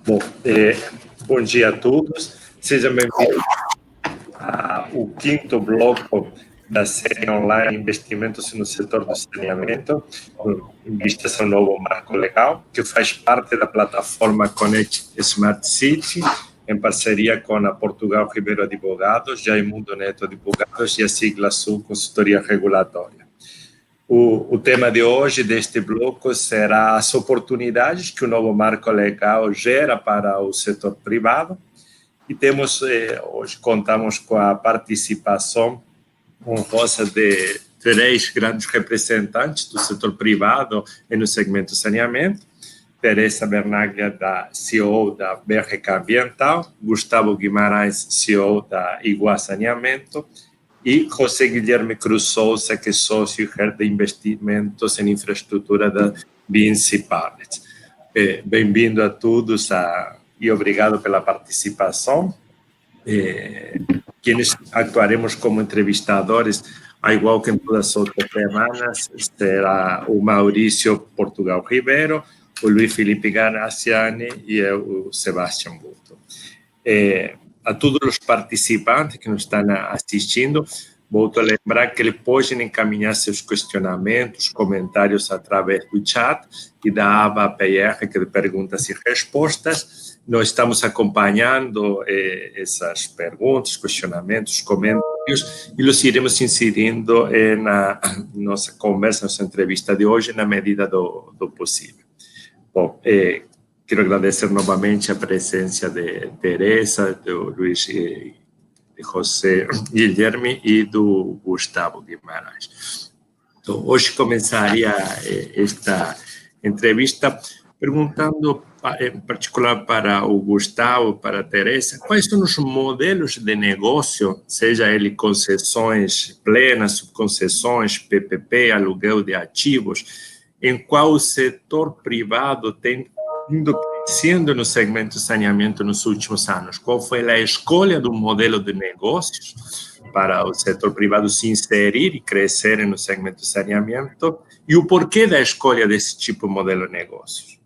Bom, bom dia a todos. Sejam bem-vindos ao quinto bloco da série online Investimentos no Setor do Saneamento, em vista a um novo marco legal, que faz parte da plataforma Connect Smart City, em parceria com a Portugal Ribeiro Advogados, Jaimundo Neto Advogados e a sigla Sul Consultoria Regulatória. O tema de hoje, deste bloco, será as oportunidades que o novo marco legal gera para o setor privado. E hoje contamos com a participação honrosa de 3 grandes representantes do setor privado no segmento saneamento. Teresa Bernaglia, da CEO da BRK Ambiental, Gustavo Guimarães, CEO da Iguá Saneamento, e José Guilherme Cruz Souza, que é sócio e head de investimentos em infraestrutura da Vinci Partners. Bem-vindo a todos e obrigado pela participação. Quienes actuaremos como entrevistadores, igual que em todas as outras semanas, será o Maurício Portugal Ribeiro, o Luiz Felipe Garaciani e eu, o Sebastião Buto. A todos os participantes que nos estão assistindo, volto a lembrar que eles podem encaminhar seus questionamentos, comentários através do chat e da aba PR, que é de perguntas e respostas. Nós estamos acompanhando essas perguntas, questionamentos, comentários e os iremos inserindo na nossa conversa, nossa entrevista de hoje, na medida do possível. Bom, quero agradecer novamente a presença de Teresa, do Luiz, de José Guilherme e do Gustavo Guimarães. Então, hoje começaria esta entrevista perguntando, em particular para o Gustavo, para a Teresa, quais são os modelos de negócio, seja ele concessões plenas, subconcessões, PPP, aluguel de ativos, em qual o setor privado tem indo crescendo no segmento de saneamento nos últimos anos? Qual foi a escolha do modelo de negócios para o setor privado se inserir e crescer no segmento de saneamento e o porquê da escolha desse tipo de modelo de negócios?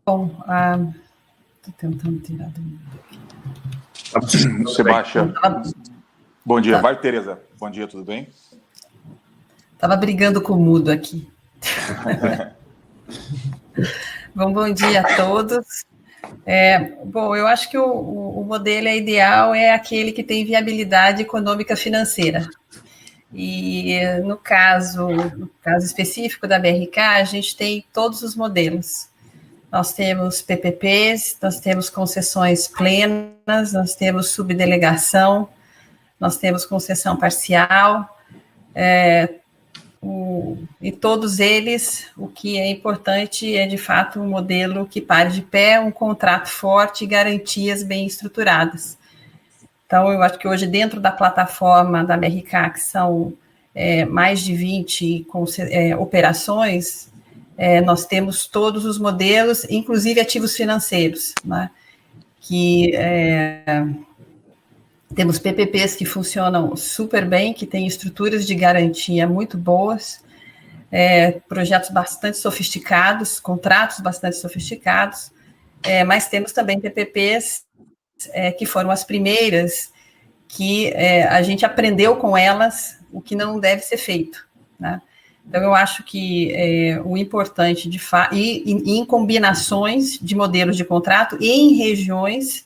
Bom, estou tentando tirar do mundo aqui. Sebastião, bom dia. Vai, Teresa. Bom dia, tudo bem? Estava brigando com o mudo aqui. Bom dia a todos. Bom, eu acho que o modelo ideal é aquele que tem viabilidade econômica financeira. E no caso específico da BRK, a gente tem todos os modelos. Nós temos PPPs, nós temos concessões plenas, nós temos subdelegação, nós temos concessão parcial, e todos eles, o que é importante é, de fato, um modelo que pare de pé, um contrato forte e garantias bem estruturadas. Então, eu acho que hoje, dentro da plataforma da BRK, que são mais de 20 operações, nós temos todos os modelos, inclusive ativos financeiros, né? Temos PPPs que funcionam super bem, que têm estruturas de garantia muito boas, projetos bastante sofisticados, contratos bastante sofisticados, mas temos também PPPs que foram as primeiras, que a gente aprendeu com elas o que não deve ser feito, né? Então, eu acho que o importante, e em combinações de modelos de contrato e em regiões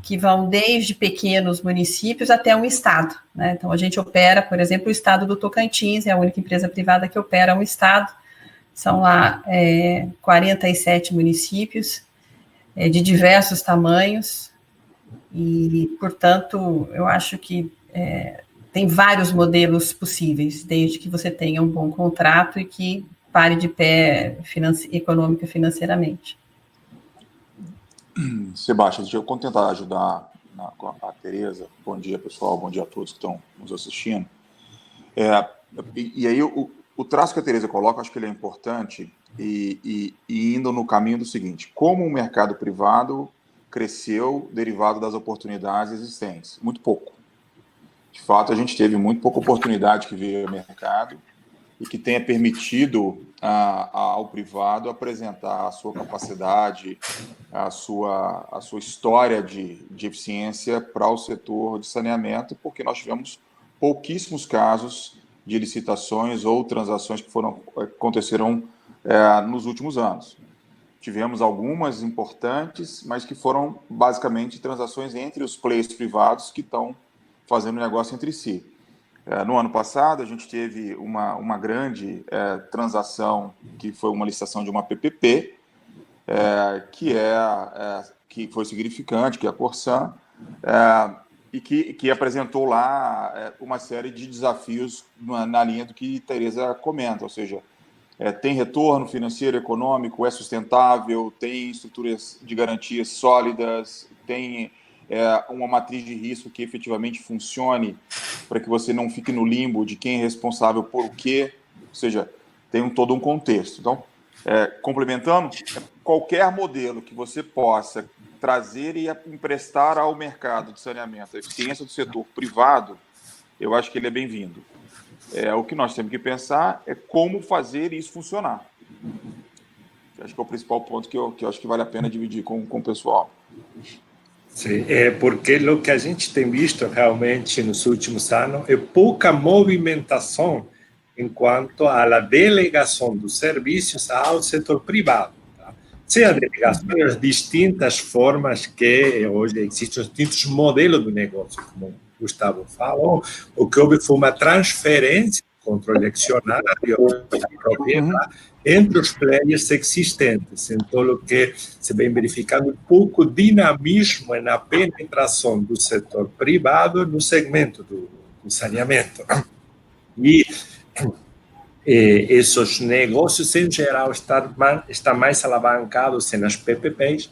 que vão desde pequenos municípios até um estado, né? Então, a gente opera, por exemplo, o estado do Tocantins, é a única empresa privada que opera um estado, são lá 47 municípios de diversos tamanhos, e, portanto, eu acho que tem vários modelos possíveis, desde que você tenha um bom contrato e que pare de pé econômica e financeiramente. Sebastião, deixa eu tentar ajudar com a Teresa. Bom dia, pessoal. Bom dia a todos que estão nos assistindo. E aí, o traço que a Teresa coloca, acho que ele é importante e indo no caminho do seguinte: como o mercado privado cresceu derivado das oportunidades existentes? Muito pouco. De fato, a gente teve muito pouca oportunidade que veio ao mercado e que tenha permitido ao privado apresentar a sua capacidade, a sua história de eficiência para o setor de saneamento, porque nós tivemos pouquíssimos casos de licitações ou transações que aconteceram nos últimos anos. Tivemos algumas importantes, mas que foram basicamente transações entre os players privados que estão fazendo negócio entre si. No ano passado, a gente teve uma grande transação, que foi uma licitação de uma PPP, que foi significante, que é a Corsan, e que apresentou lá uma série de desafios na linha do que Tereza comenta, ou seja, tem retorno financeiro, econômico, é sustentável, tem estruturas de garantias sólidas, tem uma matriz de risco que efetivamente funcione para que você não fique no limbo de quem é responsável por o quê, ou seja, tem todo um contexto. Então, complementando, qualquer modelo que você possa trazer e emprestar ao mercado de saneamento a eficiência do setor privado, eu acho que ele é bem-vindo. O que nós temos que pensar é como fazer isso funcionar. Acho que é o principal ponto que eu acho que vale a pena dividir com o pessoal. Sim, porque o que a gente tem visto realmente nos últimos anos é pouca movimentação enquanto à delegação dos serviços ao setor privado. Tá? Seja a delegação das distintas formas que hoje existem, distintos modelos de negócio, como o Gustavo falou, o que houve foi uma transferência de controle acionário e propriedade entre os players existentes. Então, o que se vem verificando pouco dinamismo na penetração do setor privado no segmento do saneamento. E esses negócios, em geral, estão mais alavancados nas PPPs,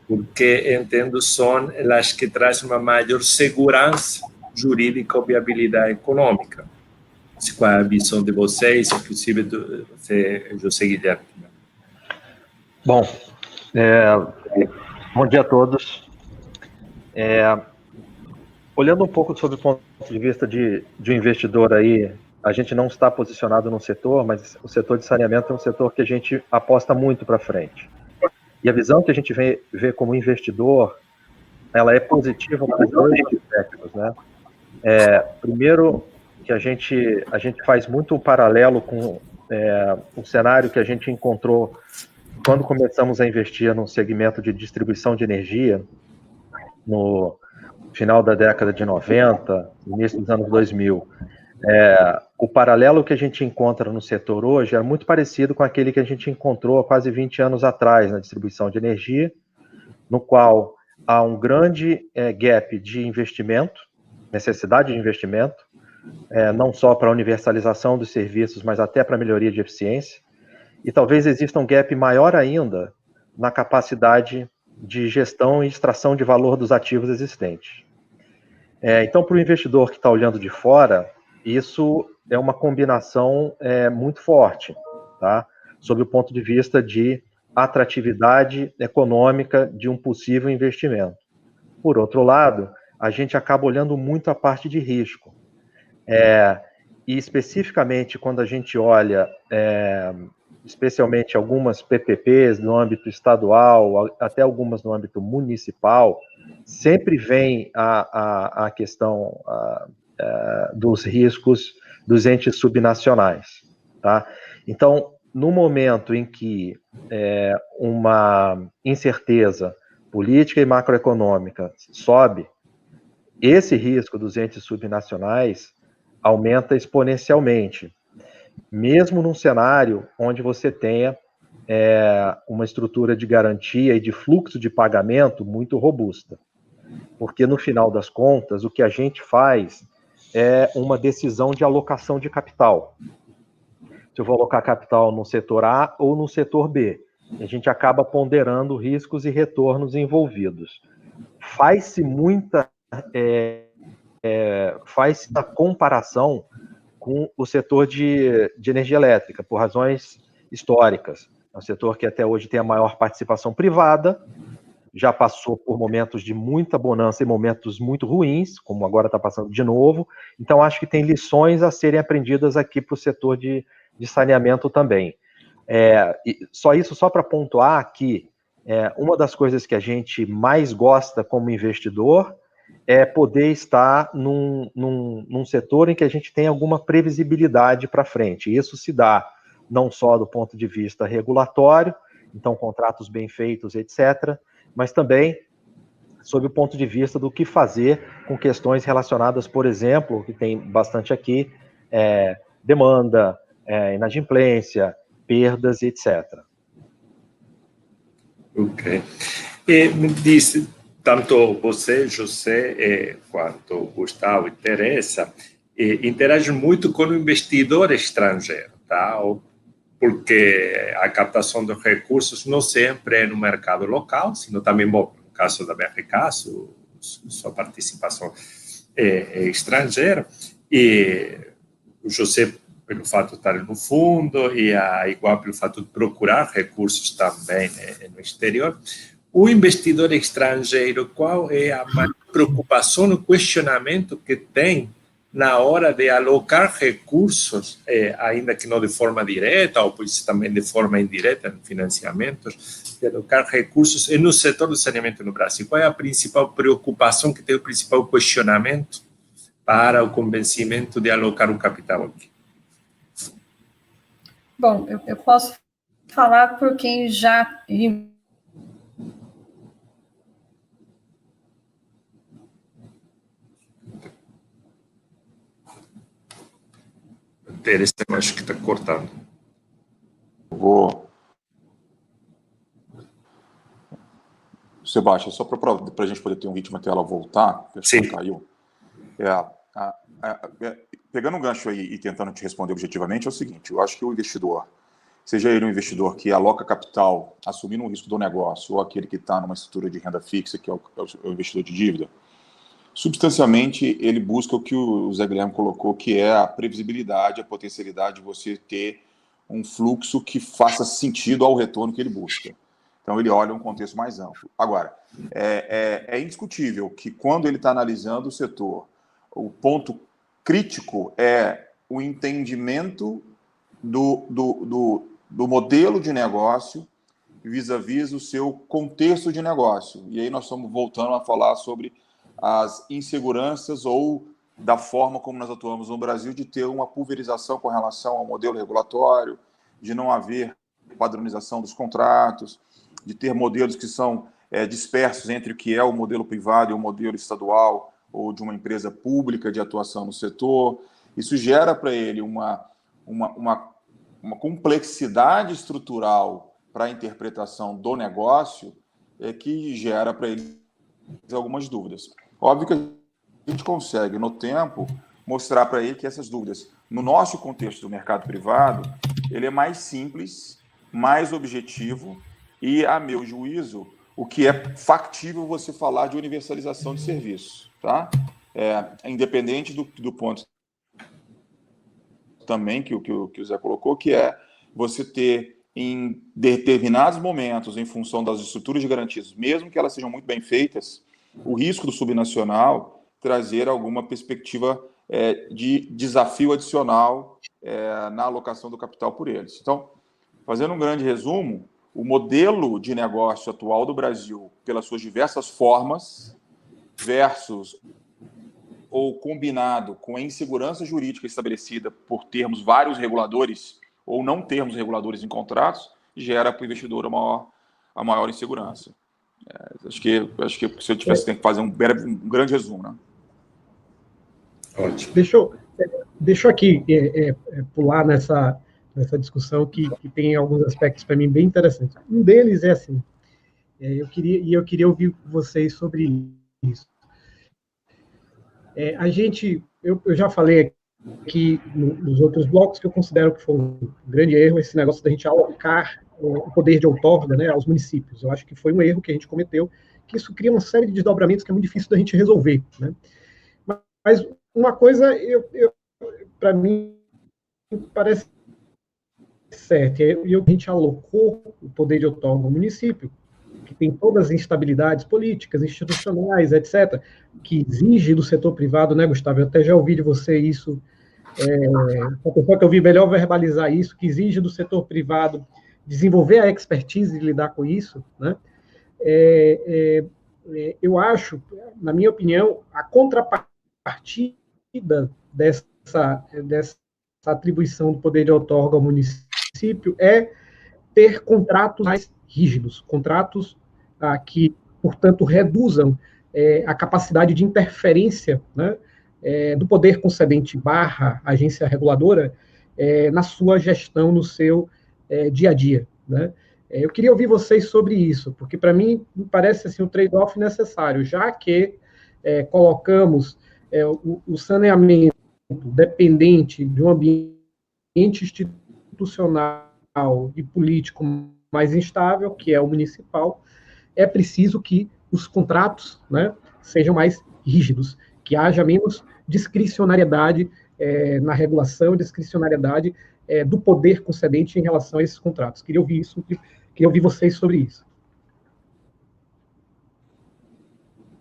porque, entendo, são as que trazem uma maior segurança jurídica ou viabilidade econômica. Qual é a visão de vocês, inclusive do José Guilherme? Bom, bom dia a todos. Olhando um pouco sobre o ponto de vista de um investidor aí, a gente não está posicionado num setor, mas o setor de saneamento é um setor que a gente aposta muito para frente. E a visão que a gente vê como investidor, ela é positiva por dois aspectos, né? Primeiro, que a gente faz muito um paralelo com o cenário que a gente encontrou quando começamos a investir no segmento de distribuição de energia, no final da década de 90, início dos anos 2000. O paralelo que a gente encontra no setor hoje é muito parecido com aquele que a gente encontrou há quase 20 anos atrás na distribuição de energia, no qual há um grande gap de investimento, necessidade de investimento, não só para a universalização dos serviços, mas até para a melhoria de eficiência, e talvez exista um gap maior ainda na capacidade de gestão e extração de valor dos ativos existentes. Então, para o investidor que está olhando de fora, isso é uma combinação muito forte, tá? Sob o ponto de vista de atratividade econômica de um possível investimento. Por outro lado, a gente acaba olhando muito a parte de risco. E especificamente quando a gente olha, especialmente algumas PPPs no âmbito estadual, até algumas no âmbito municipal, sempre vem a questão dos riscos dos entes subnacionais. Tá? Então, no momento em que uma incerteza política e macroeconômica sobe, esse risco dos entes subnacionais aumenta exponencialmente, mesmo num cenário onde você tenha uma estrutura de garantia e de fluxo de pagamento muito robusta. Porque, no final das contas, o que a gente faz é uma decisão de alocação de capital. Se eu vou alocar capital no setor A ou no setor B, a gente acaba ponderando riscos e retornos envolvidos. Faz-se muita comparação com o setor de energia elétrica, por razões históricas. É um setor que até hoje tem a maior participação privada, já passou por momentos de muita bonança e momentos muito ruins, como agora está passando de novo. Então, acho que tem lições a serem aprendidas aqui para o setor de saneamento também. Só para pontuar que uma das coisas que a gente mais gosta como investidor é poder estar num setor em que a gente tem alguma previsibilidade para frente. Isso se dá não só do ponto de vista regulatório, então contratos bem feitos, etc., mas também sob o ponto de vista do que fazer com questões relacionadas, por exemplo, que tem bastante aqui, demanda, inadimplência, perdas, etc. Ok. E me disse, tanto você, José, quanto Gustavo e Teresa, interagem muito com o investidor estrangeiro, tá? Porque a captação de recursos não sempre é no mercado local, sino também, bom, no caso da BRK, sua participação é estrangeira, e o José, pelo fato de estar no fundo, e a Igual pelo fato de procurar recursos também no exterior. O investidor estrangeiro, qual é a maior preocupação, o questionamento que tem na hora de alocar recursos, ainda que não de forma direta, ou pois também de forma indireta, em financiamentos, de alocar recursos no setor do saneamento no Brasil? Qual é a principal preocupação que tem, o principal questionamento para o convencimento de alocar o capital aqui? Bom, eu posso falar por quem já... Teresa, eu acho que está cortando. Sebastião, só para a gente poder ter um ritmo até ela voltar, que acho que caiu. Pegando um gancho aí e tentando te responder objetivamente, é o seguinte: eu acho que o investidor, seja ele um investidor que aloca capital assumindo um risco do negócio, ou aquele que está numa estrutura de renda fixa, que é o investidor de dívida, substancialmente ele busca o que o Zé Guilherme colocou, que é a previsibilidade, a potencialidade de você ter um fluxo que faça sentido ao retorno que ele busca. Então, ele olha um contexto mais amplo. Agora, é indiscutível que quando ele está analisando o setor, o ponto crítico é o entendimento do modelo de negócio vis-à-vis o seu contexto de negócio. E aí nós estamos voltando a falar sobre as inseguranças ou da forma como nós atuamos no Brasil, de ter uma pulverização com relação ao modelo regulatório, de não haver padronização dos contratos, de ter modelos que são dispersos entre o que é o modelo privado e o modelo estadual ou de uma empresa pública de atuação no setor. Isso gera para ele uma complexidade estrutural para a interpretação do negócio que gera para ele algumas dúvidas. Óbvio que a gente consegue, no tempo, mostrar para ele que essas dúvidas, no nosso contexto do mercado privado, ele é mais simples, mais objetivo e, a meu juízo, o que é factível você falar de universalização de serviços, tá? Independente do ponto também que o Zé colocou, que é você ter em determinados momentos, em função das estruturas de garantias, mesmo que elas sejam muito bem feitas, o risco do subnacional trazer alguma perspectiva de desafio adicional na alocação do capital por eles. Então, fazendo um grande resumo, o modelo de negócio atual do Brasil, pelas suas diversas formas, versus ou combinado com a insegurança jurídica estabelecida por termos vários reguladores ou não termos reguladores em contratos, gera para o investidor a maior insegurança. Acho que se eu tivesse que fazer um grande resumo, né? Ótimo. Deixa eu aqui pular nessa discussão que tem alguns aspectos para mim bem interessantes. Um deles é assim, eu queria ouvir vocês sobre isso. Eu já falei aqui nos outros blocos que eu considero que foi um grande erro esse negócio da gente alocar o poder de outorga, né, aos municípios. Eu acho que foi um erro que a gente cometeu, que isso cria uma série de desdobramentos que é muito difícil da gente resolver, né? Mas uma coisa, para mim, parece certa, e a gente alocou o poder de outorga ao município, que tem todas as instabilidades políticas, institucionais, etc., que exige do setor privado, né, Gustavo? Eu até já ouvi de você isso, a pessoa que eu vi melhor verbalizar isso, que exige do setor privado desenvolver a expertise de lidar com isso, né? Eu acho, na minha opinião, a contrapartida dessa atribuição do poder de outorga ao município é ter contratos mais rígidos, contratos que, portanto, reduzam a capacidade de interferência, né, do poder concedente / agência reguladora na sua gestão, no seu dia a dia, né? Eu queria ouvir vocês sobre isso, porque para mim me parece assim, um trade-off necessário, já que colocamos o saneamento dependente de um ambiente institucional e político mais instável, que é o municipal, é preciso que os contratos, né, sejam mais rígidos, que haja menos discricionariedade na regulação, discricionariedade do poder concedente em relação a esses contratos. Queria ouvir vocês sobre isso.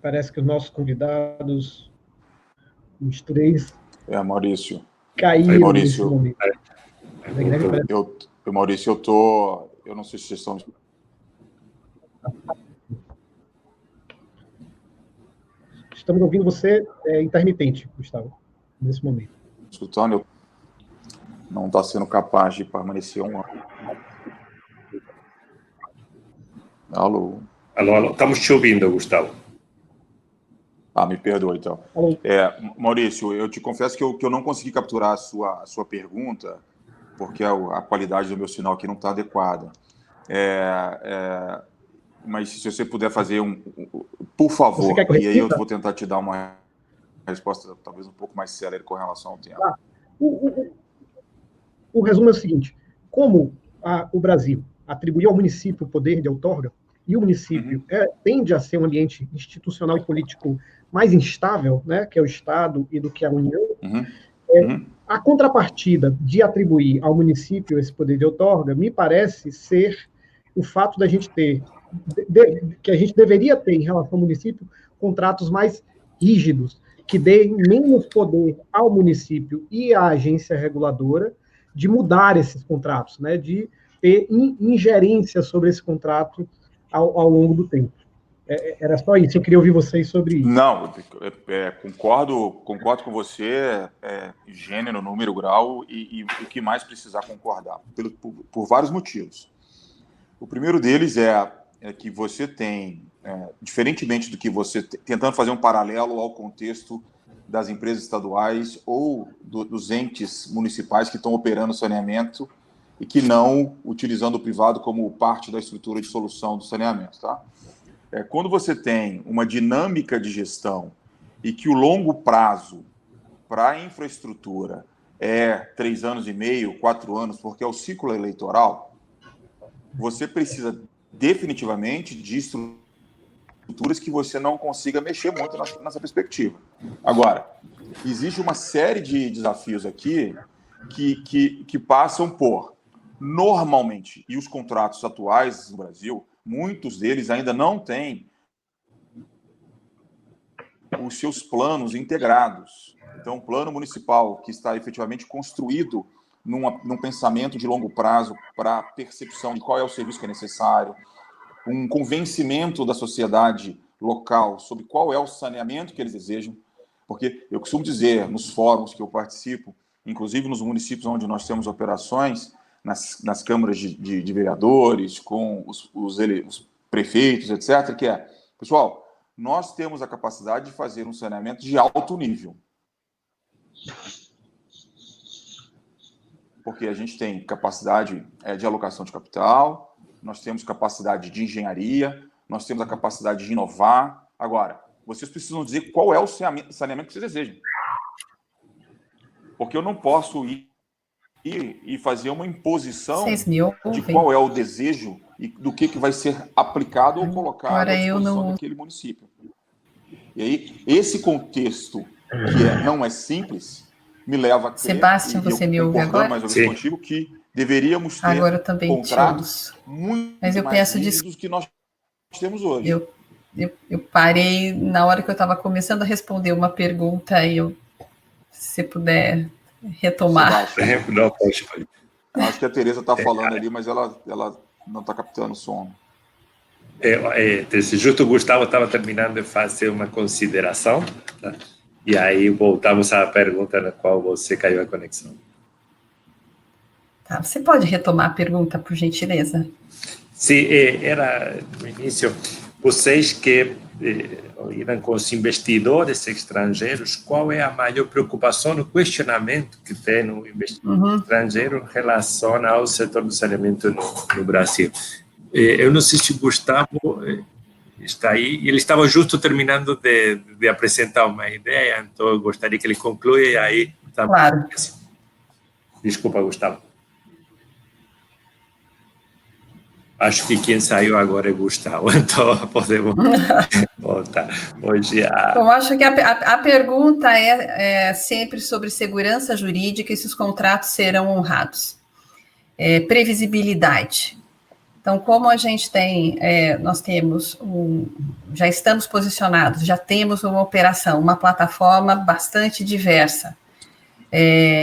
Parece que os nossos convidados, os três, Maurício. caíram Maurício. nesse momento. Maurício, eu não sei se vocês estão... Estamos ouvindo você intermitente, Gustavo, nesse momento. Escutando, não está sendo capaz de permanecer um ano. Alô? Alô, estamos te ouvindo, Gustavo. Me perdoa, então. Maurício, eu te confesso que eu não consegui capturar a sua pergunta, porque a qualidade do meu sinal aqui não está adequada. Mas se você puder fazer por favor, e aí eu vou tentar te dar uma resposta talvez um pouco mais célere com relação ao tema. O resumo é o seguinte: como o Brasil atribuiu ao município o poder de outorga, e o município tende a ser um ambiente institucional e político mais instável, né, que é o Estado e do que a União, a contrapartida de atribuir ao município esse poder de outorga me parece ser o fato da gente ter, que a gente deveria ter em relação ao município, contratos mais rígidos, que deem menos poder ao município e à agência reguladora de mudar esses contratos, né, de ter ingerência sobre esse contrato ao longo do tempo. Era só isso, eu queria ouvir vocês sobre isso. Não, concordo com você, gênero, número, grau, e o que mais precisar concordar, por vários motivos. O primeiro deles é que você tem, diferentemente do que você, tentando fazer um paralelo ao contexto das empresas estaduais ou dos entes municipais que estão operando saneamento e que não utilizando o privado como parte da estrutura de solução do saneamento, tá? Quando você tem uma dinâmica de gestão e que o longo prazo para a infraestrutura é 3 anos e meio, 4 anos, porque é o ciclo eleitoral, você precisa definitivamente de estruturas que você não consiga mexer muito nessa perspectiva. Agora, existe uma série de desafios aqui que passam por, normalmente, e os contratos atuais no Brasil, muitos deles ainda não têm os seus planos integrados. Então, o plano municipal que está efetivamente construído num pensamento de longo prazo para a percepção de qual é o serviço que é necessário, um convencimento da sociedade local sobre qual é o saneamento que eles desejam, porque eu costumo dizer, nos fóruns que eu participo, inclusive nos municípios onde nós temos operações, nas câmaras de vereadores, com os prefeitos, etc., que pessoal, nós temos a capacidade de fazer um saneamento de alto nível. Porque a gente tem capacidade de alocação de capital, nós temos capacidade de engenharia, nós temos a capacidade de inovar. Agora, vocês precisam dizer qual é o saneamento que vocês desejam. Porque eu não posso ir e fazer uma imposição de qual é o desejo e do que vai ser aplicado ou colocado à disposição daquele município. E aí, esse contexto, que não é simples, me leva a crer, Sebastião, você me ouve agora? Mais ou menos contigo, que deveríamos ter agora também contratos muito mas eu mais peço rígidos que nós temos hoje. Eu parei na hora que eu estava começando a responder uma pergunta e se puder retomar. Não, pode. Acho que a Tereza está falando ali, mas ela não está captando o som. Justo o Gustavo estava terminando de fazer uma consideração, tá? E aí voltamos à pergunta na qual você caiu a conexão. Tá, você pode retomar a pergunta, por gentileza? Sim, era no início, vocês que lidam com os investidores estrangeiros, qual é a maior preocupação, o questionamento que tem no investidor estrangeiro em relação ao setor do saneamento no Brasil? Eu não sei se o Gustavo está aí, ele estava justo terminando de apresentar uma ideia, então eu gostaria que ele conclua e aí... Tá. Claro. Desculpa, Gustavo. Acho que quem saiu agora é Gustavo, então podemos voltar. Eu acho que a pergunta é sempre sobre segurança jurídica e se os contratos serão honrados. Previsibilidade. Então, como a gente tem, nós temos, já estamos posicionados, já temos uma operação, uma plataforma bastante diversa,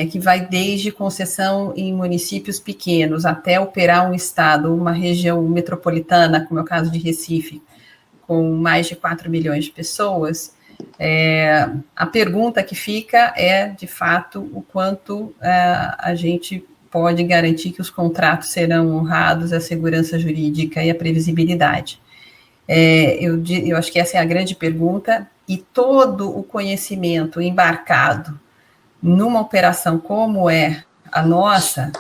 que vai desde concessão em municípios pequenos até operar um estado, uma região metropolitana, como é o caso de Recife, com mais de 4 milhões de pessoas, a pergunta que fica é, de fato, o quanto a gente pode garantir que os contratos serão honrados, a segurança jurídica e a previsibilidade. Eu acho que essa é a grande pergunta, e todo o conhecimento embarcado numa operação como é a nossa,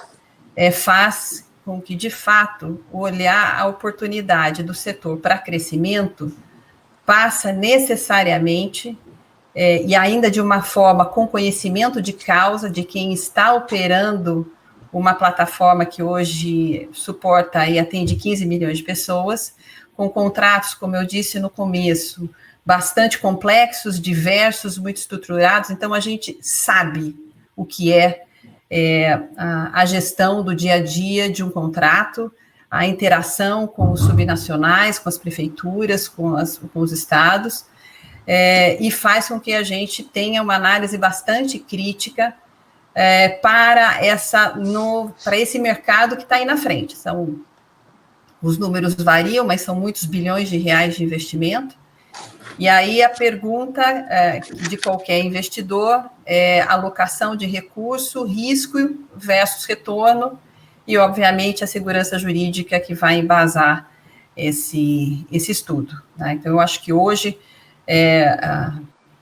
faz com que, de fato, olhar a oportunidade do setor para crescimento passa necessariamente, e ainda de uma forma com conhecimento de causa de quem está operando uma plataforma que hoje suporta e atende 15 milhões de pessoas, com contratos, como eu disse no começo, bastante complexos, diversos, muito estruturados. Então, a gente sabe o que é a gestão do dia a dia de um contrato, a interação com os subnacionais, com as prefeituras, com os estados, e faz com que a gente tenha uma análise bastante crítica para esse mercado que está aí na frente. Os números variam, mas são muitos bilhões de reais de investimento. E aí a pergunta de qualquer investidor é alocação de recurso, risco versus retorno, e, obviamente, a segurança jurídica que vai embasar esse estudo, né? Então, eu acho que hoje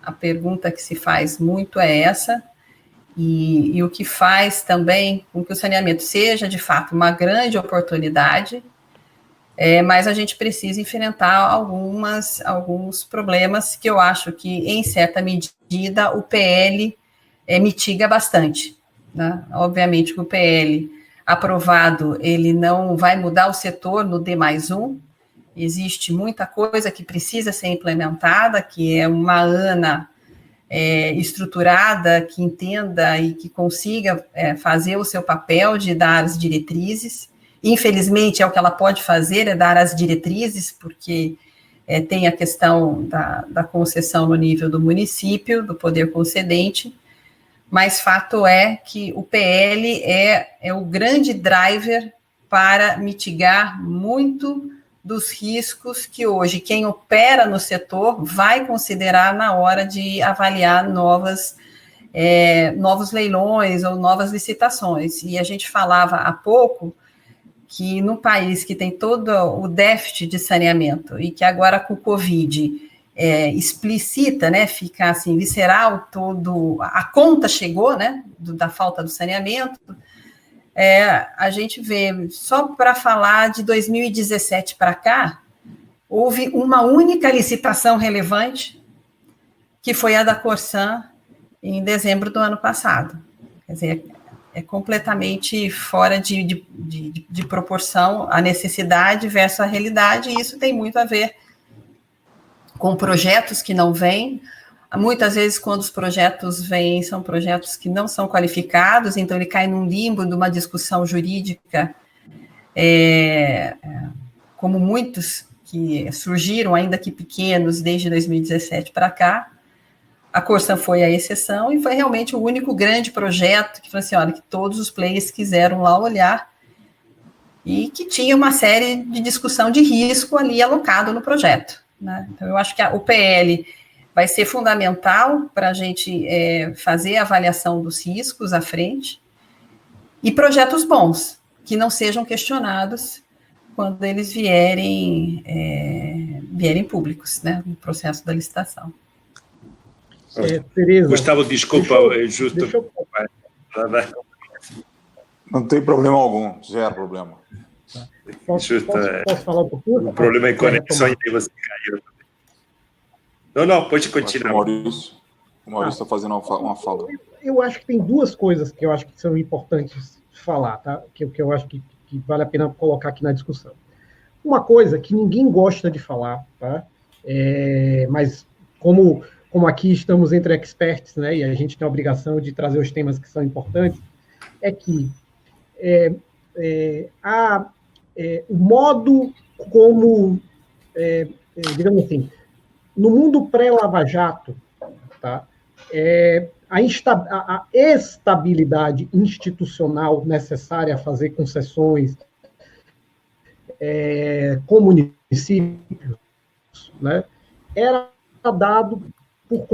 a pergunta que se faz muito é essa, e o que faz também com que o saneamento seja, de fato, uma grande oportunidade, mas a gente precisa enfrentar alguns problemas que eu acho que, em certa medida, o PL mitiga bastante, né? Obviamente que o PL aprovado, ele não vai mudar o setor no D+1, existe muita coisa que precisa ser implementada, que é uma ANA estruturada, que entenda e que consiga fazer o seu papel de dar as diretrizes. Infelizmente, o que ela pode fazer é dar as diretrizes, porque tem a questão da concessão no nível do município, do poder concedente, mas fato é que o PL é o grande driver para mitigar muito dos riscos que hoje quem opera no setor vai considerar na hora de avaliar novos leilões ou novas licitações. E a gente falava há pouco que no país que tem todo o déficit de saneamento e que agora com o Covid explicita, né, fica assim, visceral, a conta chegou, né, da falta do saneamento, a gente vê, só para falar de 2017 para cá, houve uma única licitação relevante, que foi a da Corsan, em dezembro do ano passado. Quer dizer, é completamente fora de proporção a necessidade versus a realidade, e isso tem muito a ver com projetos que não vêm. Muitas vezes, quando os projetos vêm, são projetos que não são qualificados, então ele cai num limbo de uma discussão jurídica, como muitos que surgiram, ainda que pequenos, desde 2017 para cá. A Corsan foi a exceção e foi realmente o único grande projeto que falou assim, olha, que todos os players quiseram lá olhar e que tinha uma série de discussão de risco ali alocado no projeto, né? Então, eu acho que o PL vai ser fundamental para a gente fazer a avaliação dos riscos à frente e projetos bons, que não sejam questionados quando eles vierem públicos, né, no processo da licitação. Tereza, Gustavo, desculpa, justo. Não tem problema algum, zero problema. Posso falar um pouquinho? O problema é conexão e aí você caiu. Não, pode continuar. O Maurício está fazendo uma fala. Eu acho que tem duas coisas que eu acho que são importantes falar, tá? Que eu acho que vale a pena colocar aqui na discussão. Uma coisa que ninguém gosta de falar, tá? Mas como aqui estamos entre experts, né? E a gente tem a obrigação de trazer os temas que são importantes, é que o modo como, digamos assim, no mundo pré-Lava Jato, tá? A estabilidade institucional necessária a fazer concessões com municípios, né, era dado por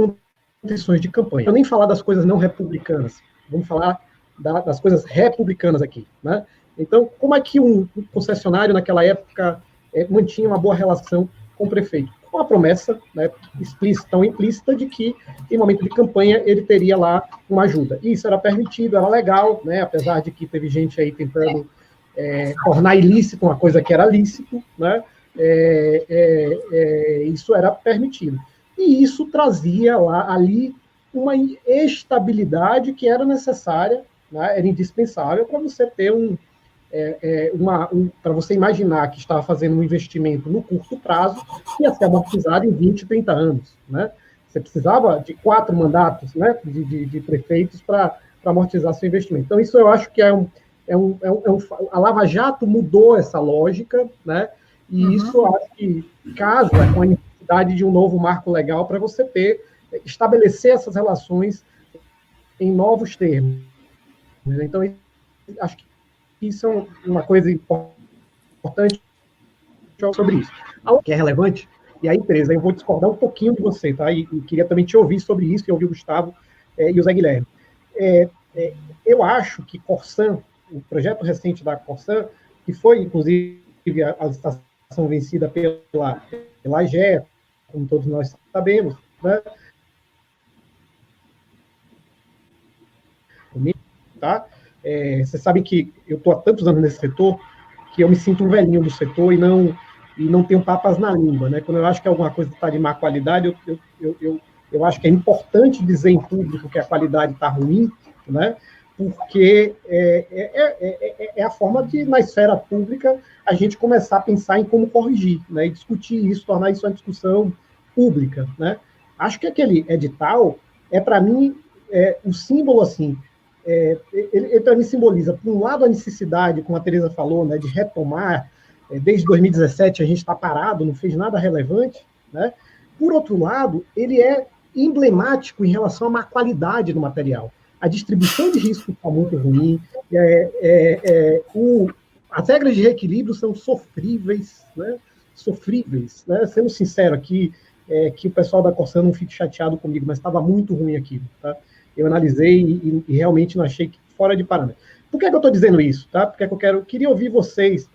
condições de campanha. Eu nem falar das coisas não republicanas, vamos falar das coisas republicanas aqui, né? Então, como é que um concessionário naquela época mantinha uma boa relação com o prefeito? Com a promessa, né, explícita ou implícita, de que, em momento de campanha, ele teria lá uma ajuda. E isso era permitido, era legal, né, apesar de que teve gente aí tentando tornar ilícito uma coisa que era lícito, né, isso era permitido. E isso trazia ali uma estabilidade que era necessária, né, era indispensável para você ter para você imaginar que estava fazendo um investimento no curto prazo que ia ser amortizado em 20, 30 anos, né? Você precisava de 4 mandatos, né, de prefeitos para amortizar seu investimento. Então, isso eu acho que a Lava Jato mudou essa lógica, né? E isso eu acho que casa com a necessidade de um novo marco legal para você estabelecer essas relações em novos termos. Então, acho que isso é uma coisa importante sobre isso. Algo que é relevante, e aí, Tereza, eu vou discordar um pouquinho de você, tá? E queria também te ouvir sobre isso, e ouvir o Gustavo e o Zé Guilherme. Eu acho que Corsan, o projeto recente da Corsan, que foi, inclusive, a licitação vencida pela AGE, como todos nós sabemos, né? Tá? Você sabe que eu estou há tantos anos nesse setor que eu me sinto um velhinho do setor e não tenho papas na língua, né? Quando eu acho que alguma coisa está de má qualidade, eu acho que é importante dizer em público que a qualidade está ruim, né? Porque é a forma de, na esfera pública, a gente começar a pensar em como corrigir, né? E discutir isso, tornar isso uma discussão pública, né? Acho que aquele edital para mim, um símbolo, assim, ele para mim simboliza, por um lado, a necessidade, como a Tereza falou, né, de retomar. Desde 2017 a gente está parado, não fez nada relevante, né? Por outro lado, ele é emblemático em relação à má qualidade do material. A distribuição de risco está muito ruim, as regras de reequilíbrio são sofríveis, né? Sofríveis, né? Sendo sincero aqui, que o pessoal da Corsan não fique chateado comigo, mas estava muito ruim aquilo, tá? Eu analisei e realmente não achei que fora de parâmetro. Por que eu estou dizendo isso? Tá? Porque eu queria ouvir vocês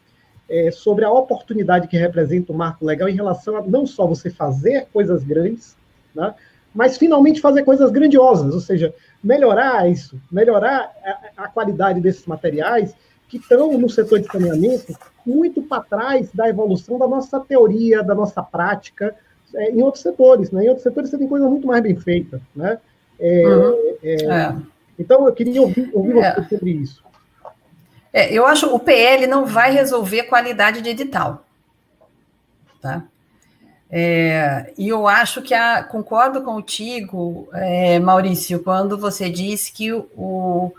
sobre a oportunidade que representa o marco legal em relação a não só você fazer coisas grandes, né, mas finalmente fazer coisas grandiosas, ou seja, melhorar isso, melhorar a qualidade desses materiais que estão no setor de saneamento muito para trás da evolução da nossa teoria, da nossa prática em outros setores. Né? Em outros setores você tem coisa muito mais bem feita, né? Então, eu queria ouvir você sobre isso. Eu acho que o PL não vai resolver qualidade de edital. Tá? E eu acho que concordo contigo, Maurício, quando você disse que o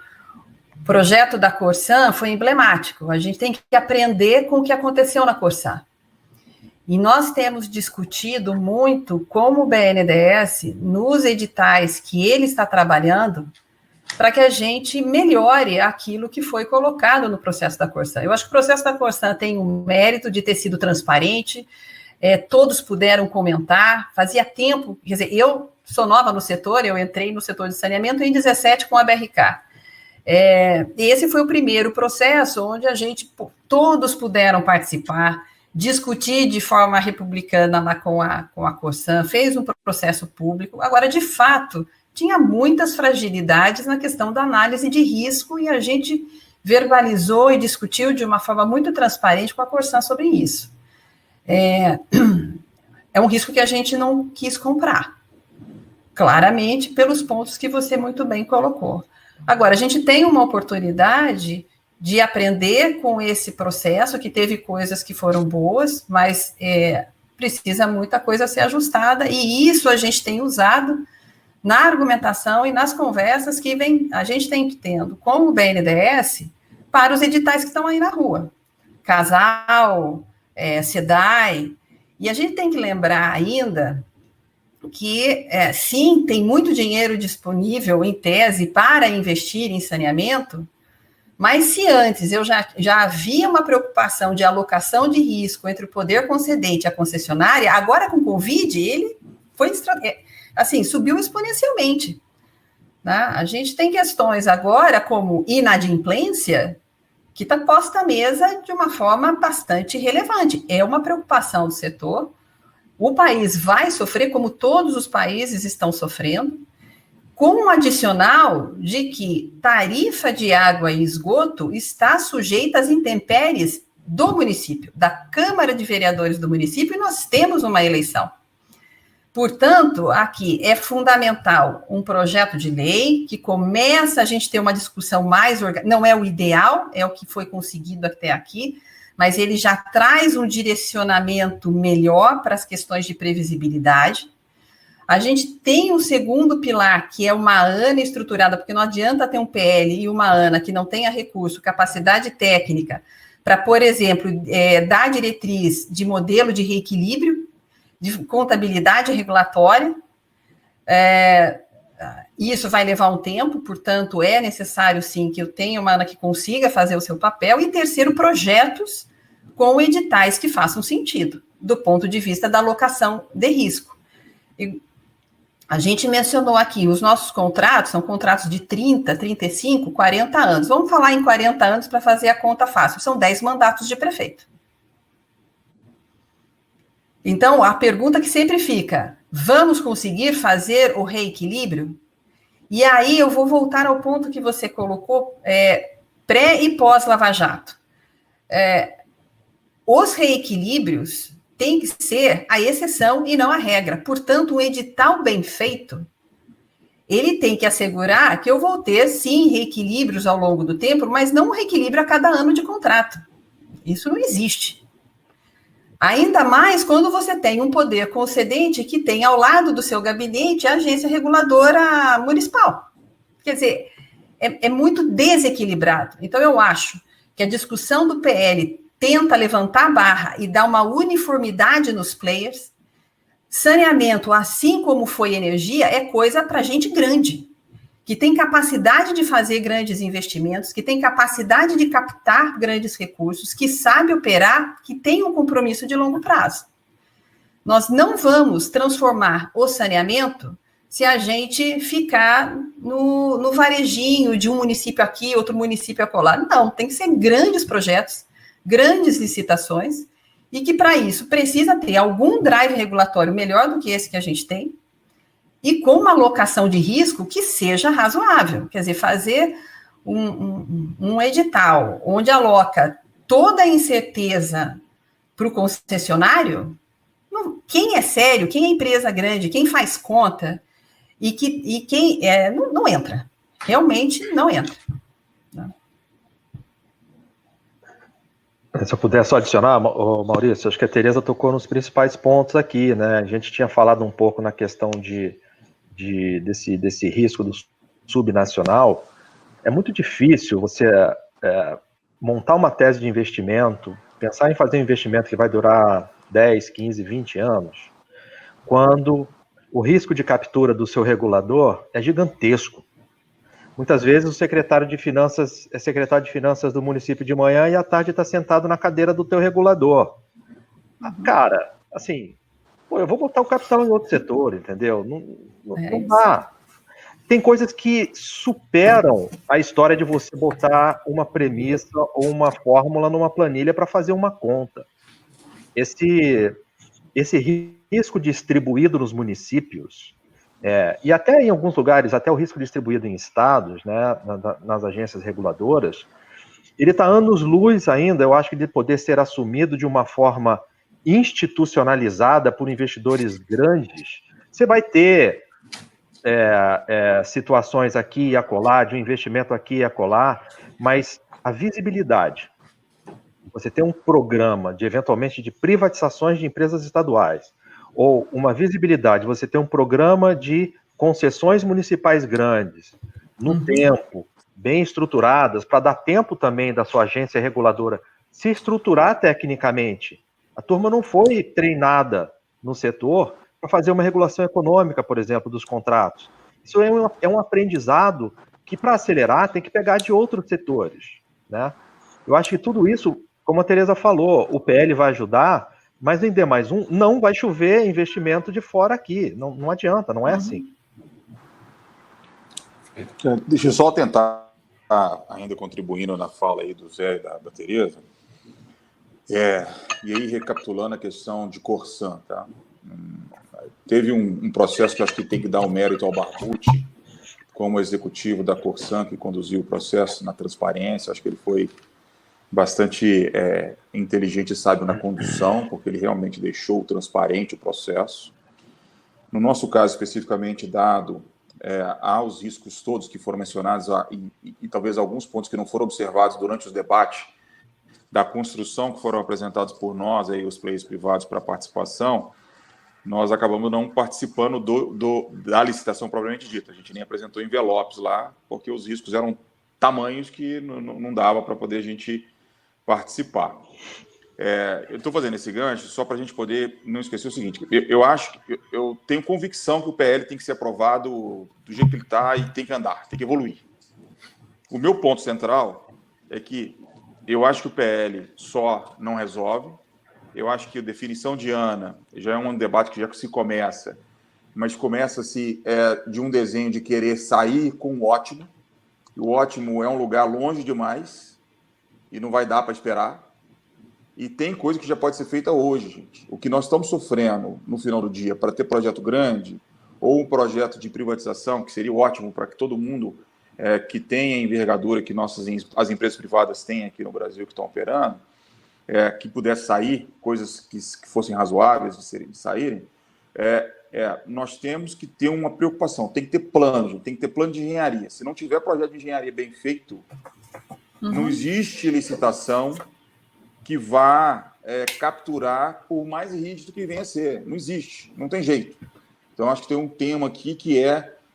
projeto da Corsan foi emblemático. A gente tem que aprender com o que aconteceu na Corsan. E nós temos discutido muito como o BNDES, nos editais que ele está trabalhando, para que a gente melhore aquilo que foi colocado no processo da Corsan. Eu acho que o processo da Corsan tem o mérito de ter sido transparente, todos puderam comentar, fazia tempo, quer dizer, eu sou nova no setor, eu entrei no setor de saneamento em 2017 com a BRK. Esse foi o primeiro processo onde todos puderam participar, discutir de forma republicana lá com a Corsan, fez um processo público. Agora, de fato, tinha muitas fragilidades na questão da análise de risco e a gente verbalizou e discutiu de uma forma muito transparente com a Corsan sobre isso. É um risco que a gente não quis comprar, claramente, pelos pontos que você muito bem colocou. Agora, a gente tem uma oportunidade de aprender com esse processo, que teve coisas que foram boas, mas precisa muita coisa ser ajustada, e isso a gente tem usado na argumentação e nas conversas que a gente tem tendo com o BNDES para os editais que estão aí na rua. Casal, SEDAI, e a gente tem que lembrar ainda que, sim, tem muito dinheiro disponível, em tese, para investir em saneamento, mas se antes eu já havia uma preocupação de alocação de risco entre o poder concedente e a concessionária, agora com o Covid, ele foi, assim, subiu exponencialmente. Né? A gente tem questões agora como inadimplência, que está posta à mesa de uma forma bastante relevante. É uma preocupação do setor. O país vai sofrer, como todos os países estão sofrendo, com um adicional de que tarifa de água e esgoto está sujeita às intempéries do município, da Câmara de Vereadores do município, e nós temos uma eleição. Portanto, aqui é fundamental um projeto de lei que começa a gente ter uma discussão mais não é o ideal, é o que foi conseguido até aqui, mas ele já traz um direcionamento melhor para as questões de previsibilidade. A gente tem um segundo pilar, que é uma ANA estruturada, porque não adianta ter um PL e uma ANA que não tenha recurso, capacidade técnica, para, por exemplo, dar diretriz de modelo de reequilíbrio, de contabilidade regulatória. Isso vai levar um tempo, portanto, é necessário, sim, que eu tenha uma ANA que consiga fazer o seu papel. E terceiro, projetos com editais que façam sentido, do ponto de vista da alocação de risco. E a gente mencionou aqui, os nossos contratos são contratos de 30, 35, 40 anos. Vamos falar em 40 anos para fazer a conta fácil. São 10 mandatos de prefeito. Então, a pergunta que sempre fica, vamos conseguir fazer o reequilíbrio? E aí eu vou voltar ao ponto que você colocou, pré e pós-Lava Jato. Os reequilíbrios têm que ser a exceção e não a regra. Portanto, um edital bem feito, ele tem que assegurar que eu vou ter, sim, reequilíbrios ao longo do tempo, mas não um reequilíbrio a cada ano de contrato. Isso não existe. Ainda mais quando você tem um poder concedente que tem ao lado do seu gabinete a agência reguladora municipal. Quer dizer, é muito desequilibrado. Então, eu acho que a discussão do PL tenta levantar a barra e dar uma uniformidade nos players. Saneamento, assim como foi energia, é coisa para gente grande, que tem capacidade de fazer grandes investimentos, que tem capacidade de captar grandes recursos, que sabe operar, que tem um compromisso de longo prazo. Nós não vamos transformar o saneamento se a gente ficar no varejinho de um município aqui, outro município acolá. Não, tem que ser grandes projetos, grandes licitações, e que para isso precisa ter algum drive regulatório melhor do que esse que a gente tem, e com uma alocação de risco que seja razoável. Quer dizer, fazer um edital onde aloca toda a incerteza para o concessionário, quem é sério, quem é empresa grande, quem faz conta, e quem não entra. Realmente não entra. Se eu puder só adicionar, Maurício, acho que a Tereza tocou nos principais pontos aqui, né? A gente tinha falado um pouco na questão desse risco do subnacional. É muito difícil você montar uma tese de investimento, pensar em fazer um investimento que vai durar 10, 15, 20 anos, quando o risco de captura do seu regulador é gigantesco. Muitas vezes o secretário de Finanças é secretário de Finanças do município de manhã e à tarde está sentado na cadeira do teu regulador. Cara, assim, eu vou botar o capital em outro setor, entendeu? Não dá. Tem coisas que superam a história de você botar uma premissa ou uma fórmula numa planilha para fazer uma conta. Esse risco distribuído nos municípios, e até em alguns lugares, até o risco distribuído em estados, né, nas agências reguladoras, ele está anos-luz ainda, eu acho, que de poder ser assumido de uma forma institucionalizada por investidores grandes. Você vai ter situações aqui e acolá, de um investimento aqui e acolá, mas a visibilidade, você tem um programa eventualmente de privatizações de empresas estaduais, ou uma visibilidade, você tem um programa de concessões municipais grandes, no tempo, bem estruturadas, para dar tempo também da sua agência reguladora se estruturar tecnicamente. A turma não foi treinada no setor para fazer uma regulação econômica, por exemplo, dos contratos. Isso é um aprendizado que, para acelerar, tem que pegar de outros setores, né? Eu acho que tudo isso, como a Tereza falou, o PL vai ajudar, mas em D+1 não vai chover investimento de fora aqui. Não adianta, não é assim. Deixa eu só tentar, ainda contribuindo na fala aí do Zé e da Tereza, e aí recapitulando a questão de Corsan, tá? Teve um processo que eu acho que tem que dar o mérito ao Barbucci, como executivo da Corsan, que conduziu o processo na transparência. Acho que ele foi bastante inteligente e sábio na condução, porque ele realmente deixou transparente o processo. No nosso caso, especificamente, dado aos riscos todos que foram mencionados e talvez alguns pontos que não foram observados durante os debates da construção que foram apresentados por nós, aí, os players privados, para participação, nós acabamos não participando da licitação propriamente dita. A gente nem apresentou envelopes lá, porque os riscos eram tamanhos que não dava para poder a gente participar. Eu estou fazendo esse gancho só para a gente poder não esquecer o seguinte: eu tenho convicção que o PL tem que ser aprovado do jeito que ele está e tem que andar, tem que evoluir. O meu ponto central é que eu acho que o PL só não resolve. Eu acho que a definição de ANA já é um debate que já se começa, mas começa-se de um desenho de querer sair com o ótimo. E o ótimo é um lugar longe demais e não vai dar para esperar. E tem coisa que já pode ser feita hoje, gente. O que nós estamos sofrendo no final do dia para ter projeto grande ou um projeto de privatização, que seria ótimo para que todo mundo que tenha envergadura que as empresas privadas têm aqui no Brasil que estão operando, que pudesse sair, coisas que fossem razoáveis de saírem, nós temos que ter uma preocupação, tem que ter plano, tem que ter plano de engenharia. Se não tiver projeto de engenharia bem feito, não existe licitação que vá capturar por mais rígido que venha a ser. Não existe, não tem jeito. Então, acho que tem um tema aqui que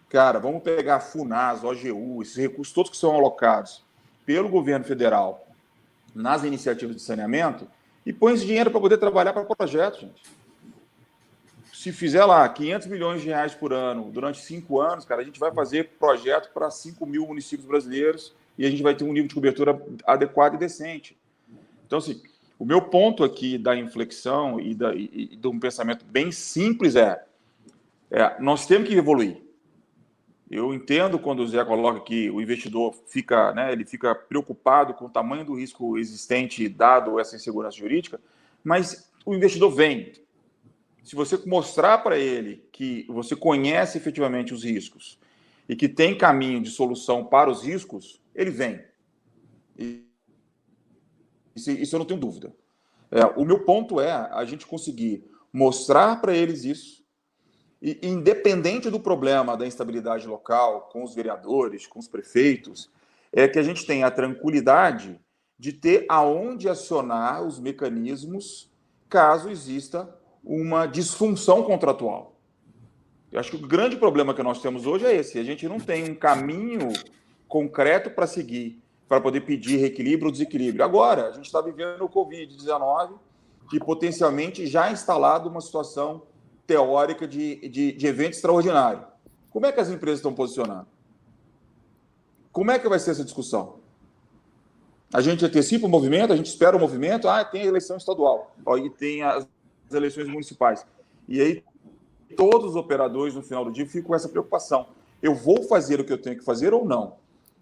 cara, vamos pegar a FUNAS, OGU, esses recursos todos que são alocados pelo governo federal nas iniciativas de saneamento e põe esse dinheiro para poder trabalhar para projetos, gente. Se fizer lá 500 milhões de reais por ano durante 5 anos, cara, a gente vai fazer projeto para 5 mil municípios brasileiros e a gente vai ter um nível de cobertura adequado e decente. Então, assim, o meu ponto aqui da inflexão e de um pensamento bem simples nós temos que evoluir. Eu entendo quando o Zé coloca que o investidor fica preocupado com o tamanho do risco existente dado essa insegurança jurídica, mas o investidor vem. Se você mostrar para ele que você conhece efetivamente os riscos e que tem caminho de solução para os riscos, ele vem. Isso eu não tenho dúvida. O meu ponto é a gente conseguir mostrar para eles isso, e independente do problema da instabilidade local, com os vereadores, com os prefeitos, que a gente tenha a tranquilidade de ter aonde acionar os mecanismos caso exista uma disfunção contratual. Eu acho que o grande problema que nós temos hoje é esse: a gente não tem um caminho concreto para seguir, para poder pedir reequilíbrio ou desequilíbrio. Agora, a gente está vivendo o Covid-19, que potencialmente já instalado uma situação teórica de evento extraordinário. Como é que as empresas estão posicionando? Como é que vai ser essa discussão? A gente antecipa o movimento, a gente espera o movimento, tem a eleição estadual, e tem as eleições municipais. E aí, todos os operadores, no final do dia, ficam com essa preocupação. Eu vou fazer o que eu tenho que fazer ou não?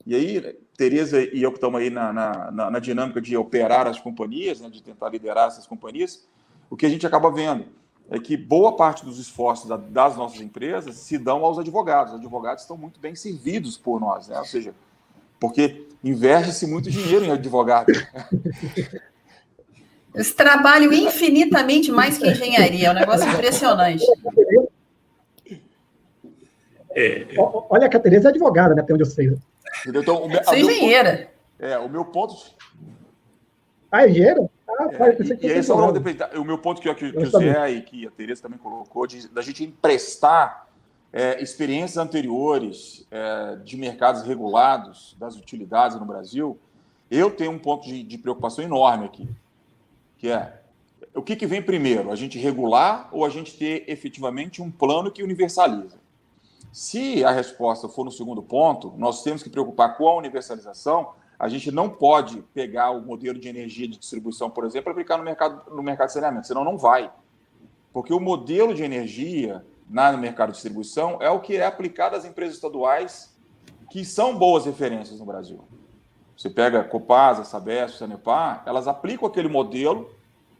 E aí, Tereza e eu que estamos aí na dinâmica de operar as companhias, né, de tentar liderar essas companhias, o que a gente acaba vendo é que boa parte dos esforços das nossas empresas se dão aos advogados. Os advogados estão muito bem servidos por nós, né? Ou seja, porque investe-se muito dinheiro em advogado. Eles trabalham infinitamente mais que engenharia, é um negócio impressionante. Olha que a Tereza é advogada, né? Até onde eu sei. Então, sou engenheira. O meu ponto... É engenheira? E aí, só o meu ponto que o Zé e que a Tereza também colocou, da gente emprestar experiências anteriores de mercados regulados, das utilidades no Brasil, eu tenho um ponto de preocupação enorme aqui, que é o que vem primeiro, a gente regular ou a gente ter efetivamente um plano que universaliza? Se a resposta for no segundo ponto, nós temos que preocupar com a universalização. A gente não pode pegar o modelo de energia de distribuição, por exemplo, e aplicar no mercado de saneamento, senão não vai. Porque o modelo de energia no mercado de distribuição é o que é aplicado às empresas estaduais que são boas referências no Brasil. Você pega a Copasa, a Sabesp, a Sanepar, elas aplicam aquele modelo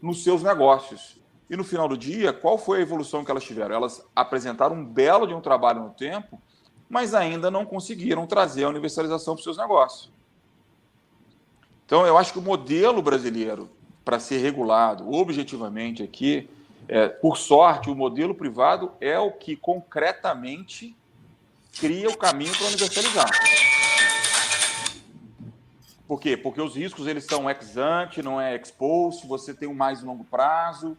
nos seus negócios. E no final do dia, qual foi a evolução que elas tiveram? Elas apresentaram um belo de um trabalho no tempo, mas ainda não conseguiram trazer a universalização para os seus negócios. Então, eu acho que o modelo brasileiro, para ser regulado objetivamente aqui, por sorte, o modelo privado é o que concretamente cria o caminho para universalizar. Por quê? Porque os riscos eles são ex ante, não é ex post, você tem um mais longo prazo,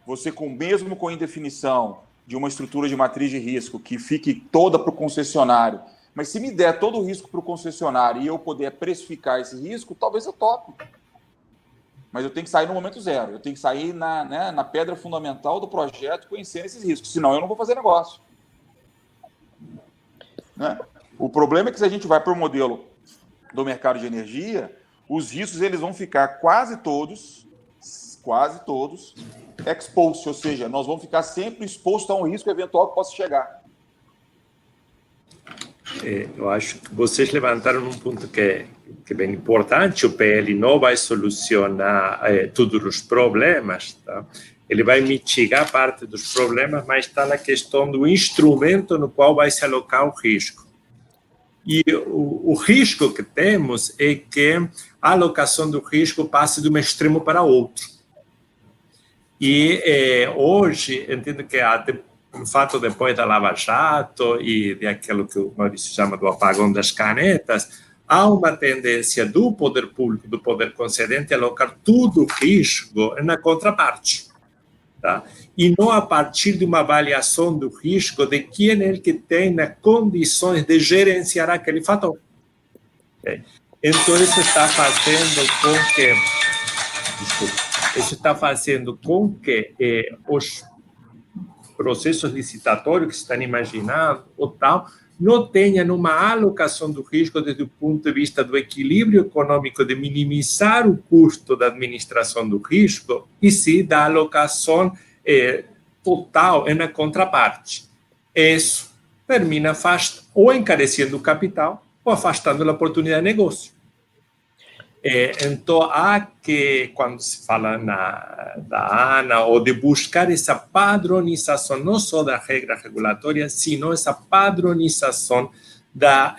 você mesmo com indefinição de uma estrutura de matriz de risco que fique toda para o concessionário, mas se me der todo o risco para o concessionário e eu puder precificar esse risco, talvez eu tope. Mas eu tenho que sair no momento zero. Eu tenho que sair na pedra fundamental do projeto conhecendo esses riscos. Senão eu não vou fazer negócio. Né? O problema é que se a gente vai para o modelo do mercado de energia, os riscos eles vão ficar quase todos exposed. Ou seja, nós vamos ficar sempre expostos a um risco eventual que possa chegar. Eu acho que vocês levantaram um ponto que é bem importante. O PL não vai solucionar todos os problemas, tá? Ele vai mitigar parte dos problemas, mas está na questão do instrumento no qual vai se alocar o risco. E o risco que temos é que a alocação do risco passe de um extremo para outro. E hoje, entendo que o fato depois da Lava Jato e daquilo que o Maurício chama do apagão das canetas, há uma tendência do poder público, do poder concedente, a alocar tudo o risco na contraparte. Tá? E não a partir de uma avaliação do risco de quem é ele que tem condições de gerenciar aquele fator. Okay? Então, isso está fazendo com que os processos licitatórios que se estão imaginando ou tal, não tenham uma alocação do risco desde o ponto de vista do equilíbrio econômico, de minimizar o custo da administração do risco, e sim da alocação total na contraparte. Isso termina ou encarecendo o capital ou afastando a oportunidade de negócio. Então, há que, quando se fala da ANA, ou de buscar essa padronização, não só da regra regulatória, sino essa padronização da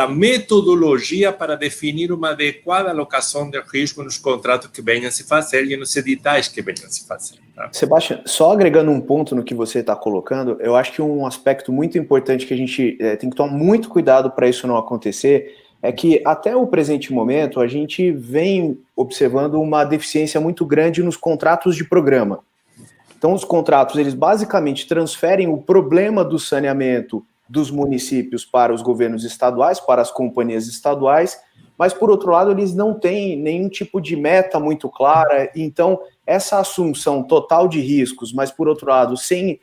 metodologia para definir uma adequada alocação de risco nos contratos que venham a se fazer e nos editais que venham a se fazer. Tá? Sebastião, só agregando um ponto no que você está colocando, eu acho que um aspecto muito importante que a gente tem que tomar muito cuidado para isso não acontecer é que até o presente momento a gente vem observando uma deficiência muito grande nos contratos de programa. Então os contratos, eles basicamente transferem o problema do saneamento dos municípios para os governos estaduais, para as companhias estaduais, mas por outro lado eles não têm nenhum tipo de meta muito clara, então essa assunção total de riscos, mas, por outro lado, sem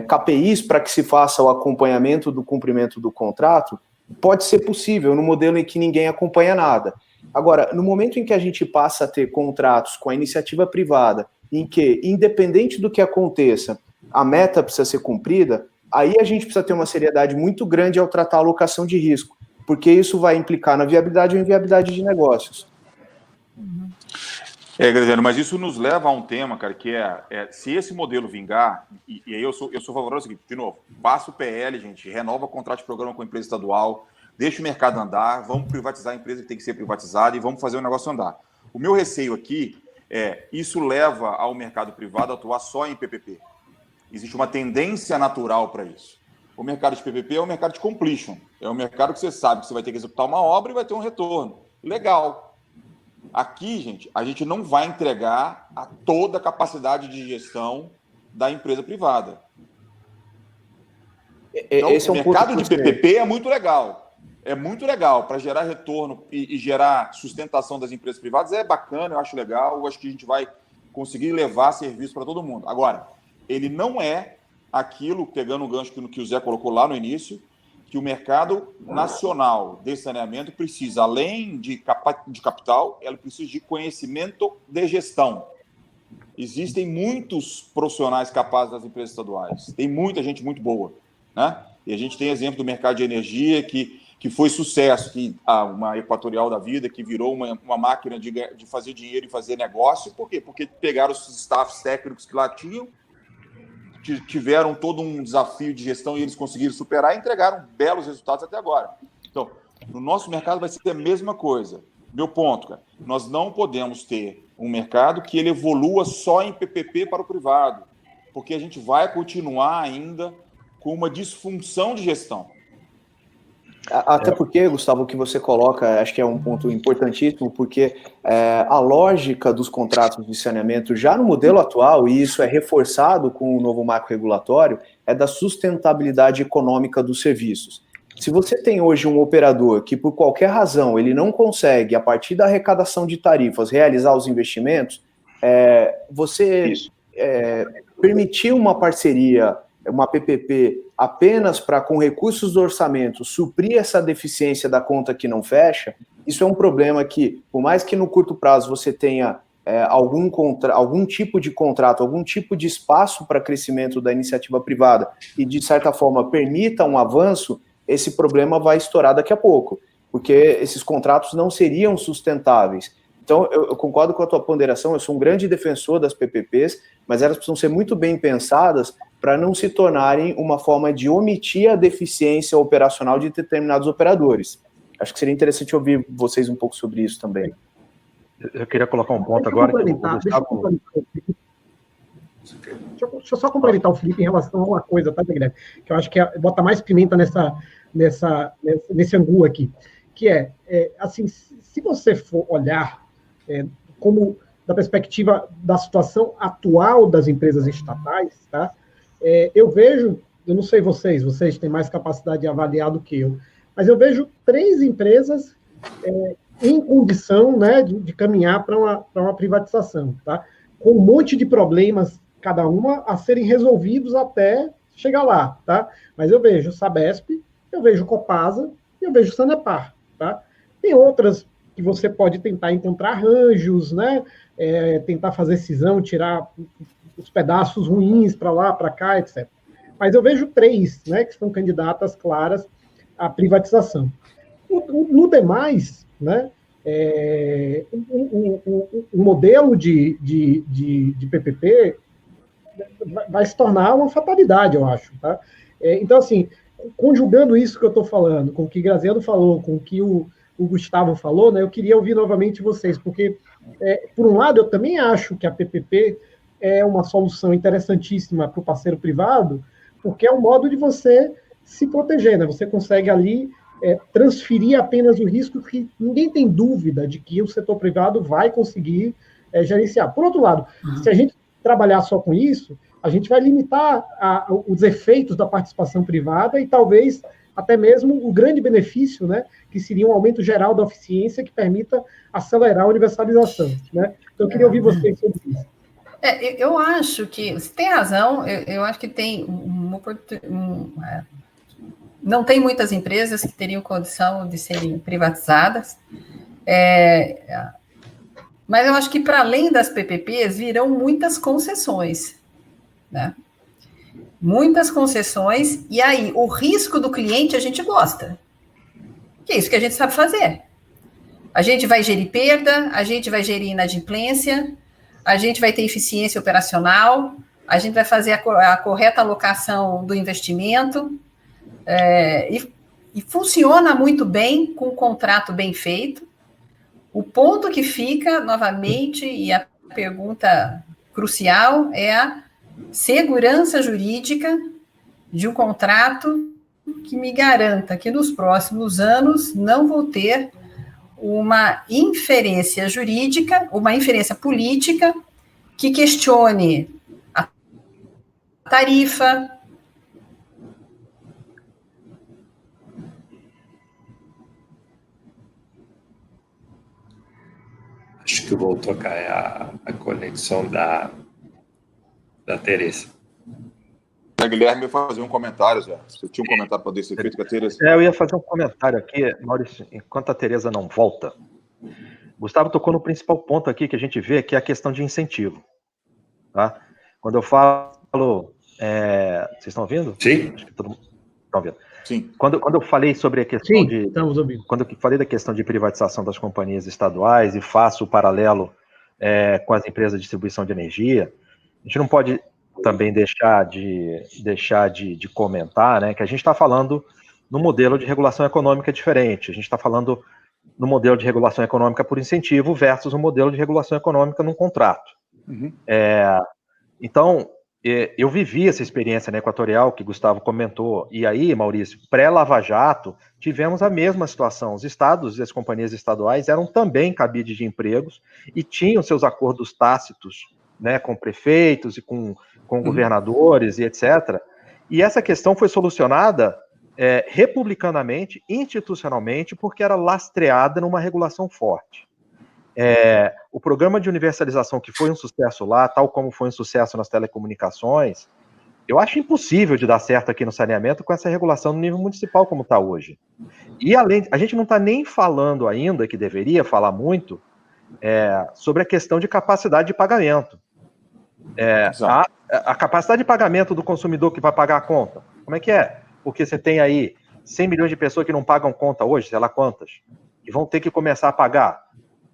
KPIs para que se faça o acompanhamento do cumprimento do contrato, pode ser possível no modelo em que ninguém acompanha nada. Agora, no momento em que a gente passa a ter contratos com a iniciativa privada, em que, independente do que aconteça, a meta precisa ser cumprida, aí a gente precisa ter uma seriedade muito grande ao tratar a alocação de risco, porque isso vai implicar na viabilidade ou inviabilidade de negócios. Graziano, mas isso nos leva a um tema, cara, que se esse modelo vingar, e aí eu sou favorável ao seguinte, de novo, passa o PL, gente, renova o contrato de programa com a empresa estadual, deixa o mercado andar, vamos privatizar a empresa que tem que ser privatizada e vamos fazer o negócio andar. O meu receio aqui isso leva ao mercado privado a atuar só em PPP. Existe uma tendência natural para isso. O mercado de PPP é um mercado de completion, é um mercado que você sabe que você vai ter que executar uma obra e vai ter um retorno. Legal. Aqui, gente, a gente não vai entregar a toda a capacidade de gestão da empresa privada. Então, esse é um o mercado ponto de PPP é muito legal. É muito legal para gerar retorno e gerar sustentação das empresas privadas. É bacana, eu acho legal. Eu acho que a gente vai conseguir levar serviço para todo mundo. Agora, ele não é aquilo, pegando o gancho que o Zé colocou lá no início, que o mercado nacional de saneamento precisa, além de capital, ela precisa de conhecimento de gestão. Existem muitos profissionais capazes das empresas estaduais, tem muita gente muito boa, né? E a gente tem exemplo do mercado de energia que foi sucesso, que uma Equatorial da vida, que virou uma máquina de fazer dinheiro e fazer negócio. Por quê? Porque pegaram os staffs técnicos que lá tinham, tiveram todo um desafio de gestão e eles conseguiram superar e entregaram belos resultados até agora. Então, no nosso mercado vai ser a mesma coisa. Meu ponto, cara, nós não podemos ter um mercado que ele evolua só em PPP para o privado, porque a gente vai continuar ainda com uma disfunção de gestão. Até porque, Gustavo, o que você coloca, acho que é um ponto importantíssimo, porque a lógica dos contratos de saneamento, já no modelo atual, e isso é reforçado com o novo marco regulatório, é da sustentabilidade econômica dos serviços. Se você tem hoje um operador que, por qualquer razão, ele não consegue, a partir da arrecadação de tarifas, realizar os investimentos, você permitir uma parceria, uma PPP, apenas para, com recursos do orçamento, suprir essa deficiência da conta que não fecha, isso é um problema que, por mais que no curto prazo você tenha algum tipo de contrato, algum tipo de espaço para crescimento da iniciativa privada e, de certa forma, permita um avanço, esse problema vai estourar daqui a pouco, porque esses contratos não seriam sustentáveis. Então, eu concordo com a tua ponderação, eu sou um grande defensor das PPPs, mas elas precisam ser muito bem pensadas para não se tornarem uma forma de omitir a deficiência operacional de determinados operadores. Acho que seria interessante ouvir vocês um pouco sobre isso também. Eu queria colocar um ponto agora. Deixa eu só complementar o Felipe em relação a uma coisa, tá, Greg? Que eu acho que bota mais pimenta nesse angu aqui, que assim, se você for olhar como da perspectiva da situação atual das empresas estatais, tá? Eu vejo, eu não sei vocês têm mais capacidade de avaliar do que eu, mas eu vejo 3 empresas em condição, né, de caminhar para uma privatização, tá? Com um monte de problemas, cada uma, a serem resolvidos até chegar lá, tá? Mas eu vejo Sabesp, eu vejo Copasa e eu vejo Sanepar, tá? Tem outras que você pode tentar encontrar arranjos, né? Tentar fazer cisão, tirar os pedaços ruins para lá, para cá, etc. Mas eu vejo 3, né, que são candidatas claras à privatização. No demais, né, o modelo de PPP vai se tornar uma fatalidade, eu acho. Tá? Então, assim, conjugando isso que eu estou falando, com o que Graziano falou, com o que o Gustavo falou, né, eu queria ouvir novamente vocês, porque, por um lado, eu também acho que a PPP é uma solução interessantíssima para o parceiro privado, porque é um modo de você se proteger, né? Você consegue ali transferir apenas o risco que ninguém tem dúvida de que o setor privado vai conseguir gerenciar. Por outro lado, se a gente trabalhar só com isso, a gente vai limitar os efeitos da participação privada e talvez até mesmo o grande benefício, né, que seria um aumento geral da eficiência que permita acelerar a universalização, né? Então, eu queria ouvir vocês sobre isso. Eu acho que você tem razão. Eu acho que tem não tem muitas empresas que teriam condição de serem privatizadas. Mas eu acho que, para além das PPPs, virão muitas concessões, né? Muitas concessões, e aí o risco do cliente a gente gosta, que é isso que a gente sabe fazer. A gente vai gerir perda, a gente vai gerir inadimplência, a gente vai ter eficiência operacional, a gente vai fazer a correta alocação do investimento, e funciona muito bem com um contrato bem feito. O ponto que fica, novamente, e a pergunta crucial, é a segurança jurídica de um contrato que me garanta que nos próximos anos não vou ter uma inferência jurídica, uma inferência política que questione a tarifa. Acho que voltou a cair a conexão da Tereza. A Guilherme ia fazer um comentário, Zé. Você tinha um comentário para ser feito com a Tereza? Eu ia fazer um comentário aqui, Maurício, enquanto a Tereza não volta. Gustavo tocou no principal ponto aqui que a gente vê, que é a questão de incentivo. Tá? Quando eu falo... vocês estão ouvindo? Sim. Acho que todo mundo está ouvindo. Sim. Quando eu falei sobre a questão Sim, estamos ouvindo. Quando eu falei da questão de privatização das companhias estaduais e faço o paralelo com as empresas de distribuição de energia, a gente não pode também deixar de comentar, né, que a gente está falando no modelo de regulação econômica diferente. A gente está falando no modelo de regulação econômica por incentivo versus um modelo de regulação econômica num contrato. Uhum. Então, eu vivi essa experiência na Equatorial, que Gustavo comentou, e aí, Maurício, pré-Lava Jato, tivemos a mesma situação. Os estados e as companhias estaduais eram também cabide de empregos e tinham seus acordos tácitos, né, com prefeitos e com governadores e etc. E essa questão foi solucionada republicanamente, institucionalmente, porque era lastreada numa regulação forte. O programa de universalização, que foi um sucesso lá, tal como foi um sucesso nas telecomunicações, eu acho impossível de dar certo aqui no saneamento com essa regulação no nível municipal como está hoje. E além, a gente não está nem falando ainda, que deveria falar muito, sobre a questão de capacidade de pagamento. A capacidade de pagamento do consumidor que vai pagar a conta, como é que é? Porque você tem aí 100 milhões de pessoas que não pagam conta hoje, sei lá quantas, que vão ter que começar a pagar.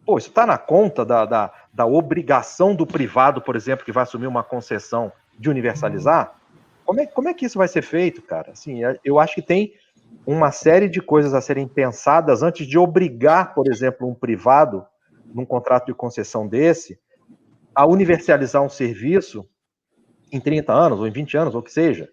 Pô, isso está na conta da obrigação do privado, por exemplo, que vai assumir uma concessão de universalizar? Como é que isso vai ser feito, cara? Assim, eu acho que tem uma série de coisas a serem pensadas antes de obrigar, por exemplo, um privado, num contrato de concessão desse, a universalizar um serviço em 30 anos, ou em 20 anos, ou o que seja.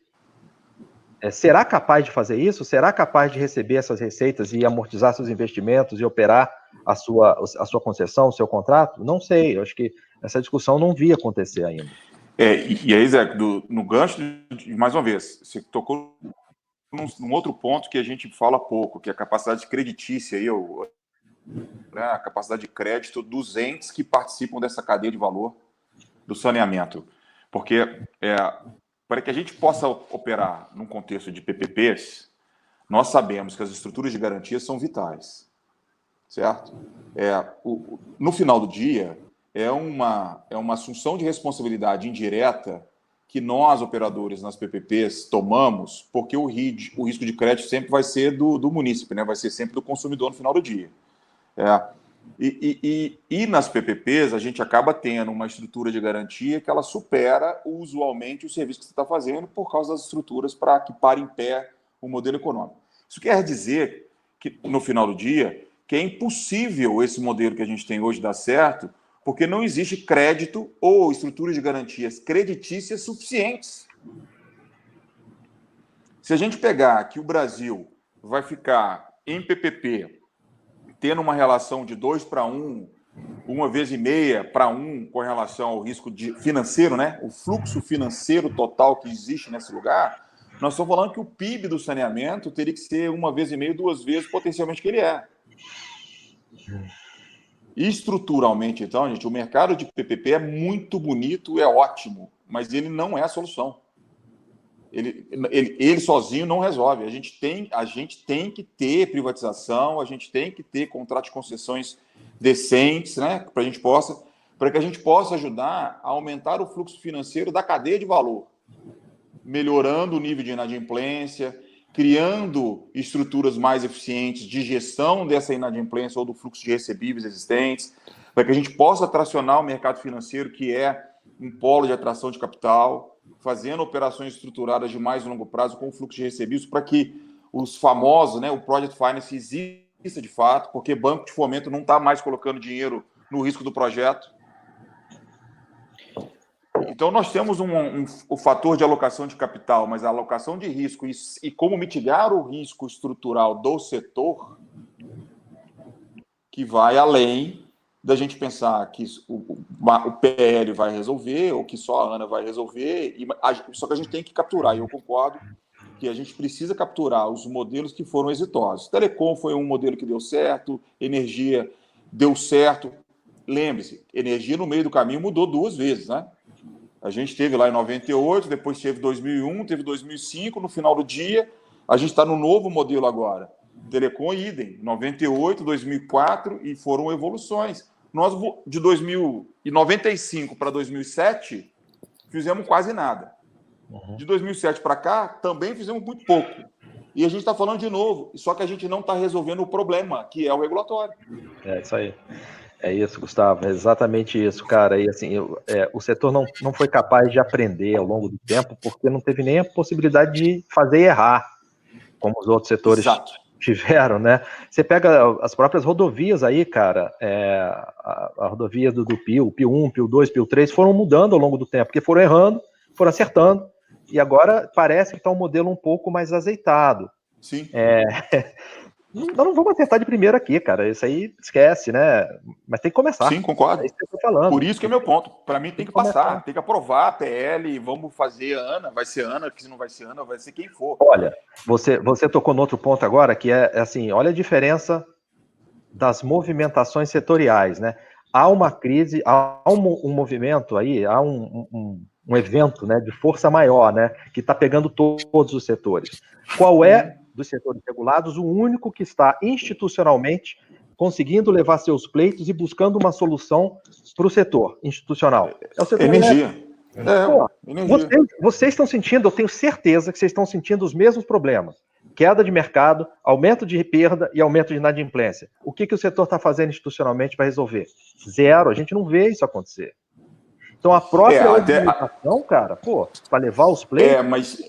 Será capaz de fazer isso? Será capaz de receber essas receitas e amortizar seus investimentos e operar a sua concessão, o seu contrato? Não sei, eu acho que essa discussão não vi acontecer ainda. E aí, Zé, no gancho, mais uma vez, você tocou num outro ponto que a gente fala pouco, que é a capacidade creditícia, a capacidade de crédito dos entes que participam dessa cadeia de valor do saneamento. Porque para que a gente possa operar num contexto de PPPs, nós sabemos que as estruturas de garantia são vitais, certo? No final do dia, é uma assunção de responsabilidade indireta que nós, operadores nas PPPs, tomamos, porque o risco de crédito sempre vai ser do munícipe, né? Vai ser sempre do consumidor no final do dia. E nas PPPs, a gente acaba tendo uma estrutura de garantia que ela supera usualmente o serviço que você está fazendo por causa das estruturas para que pare em pé o modelo econômico. Isso quer dizer que, no final do dia, que é impossível esse modelo que a gente tem hoje dar certo, porque não existe crédito ou estruturas de garantias creditícias suficientes. Se a gente pegar que o Brasil vai ficar em PPP tendo uma relação de 2:1, 1,5 para 1 com relação ao risco financeiro, né? O fluxo financeiro total que existe nesse lugar, Nós estamos falando que o PIB do saneamento teria que ser 1,5 2 vezes potencialmente que ele é. Estruturalmente, então, gente, o mercado de PPP é muito bonito, é ótimo, mas ele não é a solução. Ele sozinho não resolve. A gente tem que ter privatização, a gente tem que ter contratos de concessões decentes, né, para que a gente possa ajudar a aumentar o fluxo financeiro da cadeia de valor, melhorando o nível de inadimplência, criando estruturas mais eficientes de gestão dessa inadimplência ou do fluxo de recebíveis existentes, para que a gente possa tracionar o mercado financeiro, que é um polo de atração de capital, fazendo operações estruturadas de mais longo prazo com fluxo de recebíveis, para que os famosos, né, o Project Finance exista de fato, porque banco de fomento não está mais colocando dinheiro no risco do projeto. Então, nós temos o fator de alocação de capital, mas a alocação de risco e como mitigar o risco estrutural do setor, que vai além da gente pensar que o PL vai resolver, ou que só a ANA vai resolver, só que a gente tem que capturar, e eu concordo que a gente precisa capturar os modelos que foram exitosos. Telecom foi um modelo que deu certo, energia deu certo. Lembre-se, energia no meio do caminho mudou 2 vezes, né? A gente teve lá em 98, depois teve 2001, teve 2005, no final do dia, a gente está no novo modelo agora. Telecom, idem, 98, 2004, e foram evoluções. Nós, de 1995 para 2007, fizemos quase nada. De 2007 para cá, também fizemos muito pouco. E a gente está falando de novo, só que a gente não está resolvendo o problema, que é o regulatório. É isso aí. É isso, Gustavo, é exatamente isso, cara. E assim, o setor não foi capaz de aprender ao longo do tempo, porque não teve nem a possibilidade de fazer e errar, como os outros setores tiveram, né? Você pega as próprias rodovias aí, cara, a rodovia do PIO, PIO 1, PIO 2, PIO 3, foram mudando ao longo do tempo, porque foram errando, foram acertando, e agora parece que está um modelo um pouco mais azeitado. Sim. Nós não vamos acertar de primeira aqui, cara. Isso aí esquece, né? Mas tem que começar. Sim, concordo. É isso que eu tô falando. Por isso que é meu ponto. Para mim tem que passar, tem que aprovar a PL, vamos fazer ANA, vai ser ANA, que se não vai ser ANA, vai ser quem for. Olha, você tocou no outro ponto agora, que é assim, olha a diferença das movimentações setoriais, né? Há uma crise, há um movimento aí, há um evento, né, de força maior, né, que está pegando todos os setores. Qual é, dos setores regulados, o único que está institucionalmente conseguindo levar seus pleitos e buscando uma solução para o setor institucional? É o setor energia. Energia. Vocês estão sentindo, eu tenho certeza que vocês estão sentindo os mesmos problemas. Queda de mercado, aumento de perda e aumento de inadimplência. O que o setor está fazendo institucionalmente para resolver? Zero, a gente não vê isso acontecer. Então a própria organização, cara, para levar os pleitos...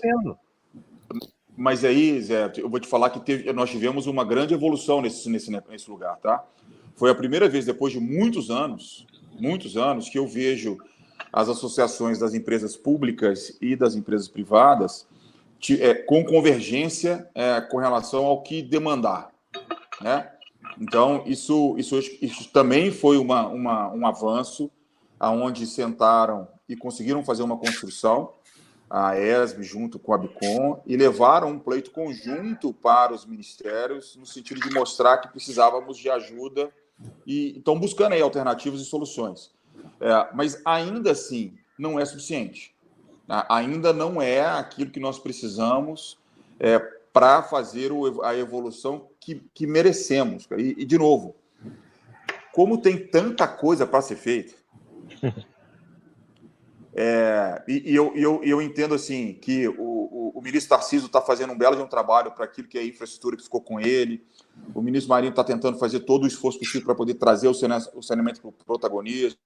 Mas aí, Zé, eu vou te falar que nós tivemos uma grande evolução nesse lugar, tá? Foi a primeira vez, depois de muitos anos, que eu vejo as associações das empresas públicas e das empresas privadas com convergência com relação ao que demandar, né? Então, isso também foi um avanço, aonde sentaram e conseguiram fazer uma construção, a ESB junto com a Bicom, e levaram um pleito conjunto para os ministérios, no sentido de mostrar que precisávamos de ajuda e estão buscando aí alternativas e soluções. Mas ainda assim, não é suficiente. Ainda não é aquilo que nós precisamos para fazer a evolução que merecemos. E, de novo, como tem tanta coisa para ser feita, eu entendo assim que o ministro Tarcísio está fazendo um belo de um trabalho para aquilo que é a infraestrutura que ficou com ele. O ministro Marinho está tentando fazer todo o esforço possível para poder trazer o saneamento para o protagonismo.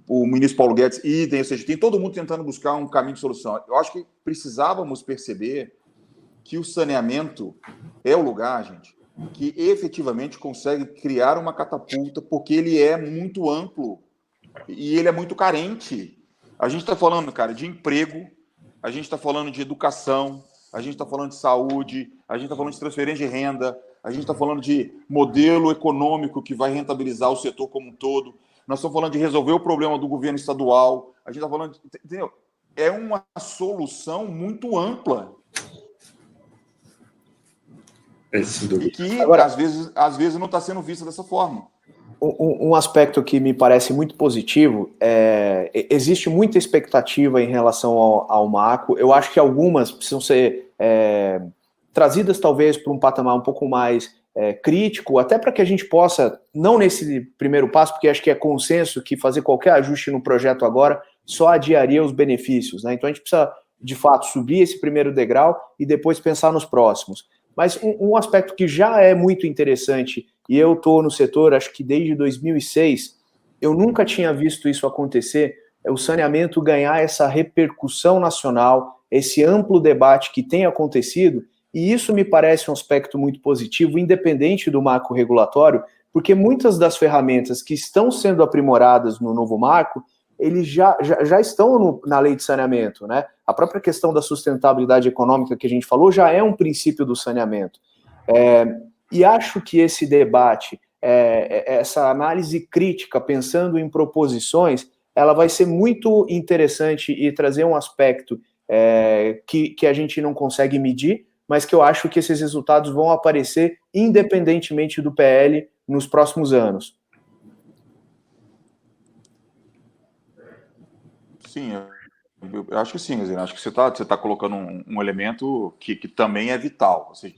O ministro Paulo Guedes, idem, ou seja, tem todo mundo tentando buscar um caminho de solução. Eu acho que precisávamos perceber que o saneamento é o lugar, gente, que efetivamente consegue criar uma catapulta, porque ele é muito amplo e ele é muito carente. A gente está falando, cara, de emprego, a gente está falando de educação, a gente está falando de saúde, a gente está falando de transferência de renda, a gente está falando de modelo econômico que vai rentabilizar o setor como um todo. Nós estamos falando de resolver o problema do governo estadual, a gente está falando de... Entendeu? é uma solução muito ampla. E que, agora, às vezes não está sendo vista dessa forma. Um aspecto que me parece muito positivo existe muita expectativa em relação ao marco. Eu acho que algumas precisam ser trazidas talvez para um patamar um pouco mais crítico, até para que a gente possa, não nesse primeiro passo, porque acho que é consenso que fazer qualquer ajuste no projeto agora só adiaria os benefícios, né? Então a gente precisa, de fato, subir esse primeiro degrau e depois pensar nos próximos. Mas um aspecto que já é muito interessante, e eu estou no setor, acho que desde 2006, eu nunca tinha visto isso acontecer, é o saneamento ganhar essa repercussão nacional, esse amplo debate que tem acontecido, e isso me parece um aspecto muito positivo, independente do marco regulatório, porque muitas das ferramentas que estão sendo aprimoradas no novo marco, eles já estão na lei de saneamento, né? A própria questão da sustentabilidade econômica que a gente falou já é um princípio do saneamento. E acho que esse debate, essa análise crítica, pensando em proposições, ela vai ser muito interessante e trazer um aspecto que a gente não consegue medir, mas que eu acho que esses resultados vão aparecer independentemente do PL nos próximos anos. Sim, eu acho que sim, Zé. Acho que você tá colocando um elemento que também é vital. Ou seja,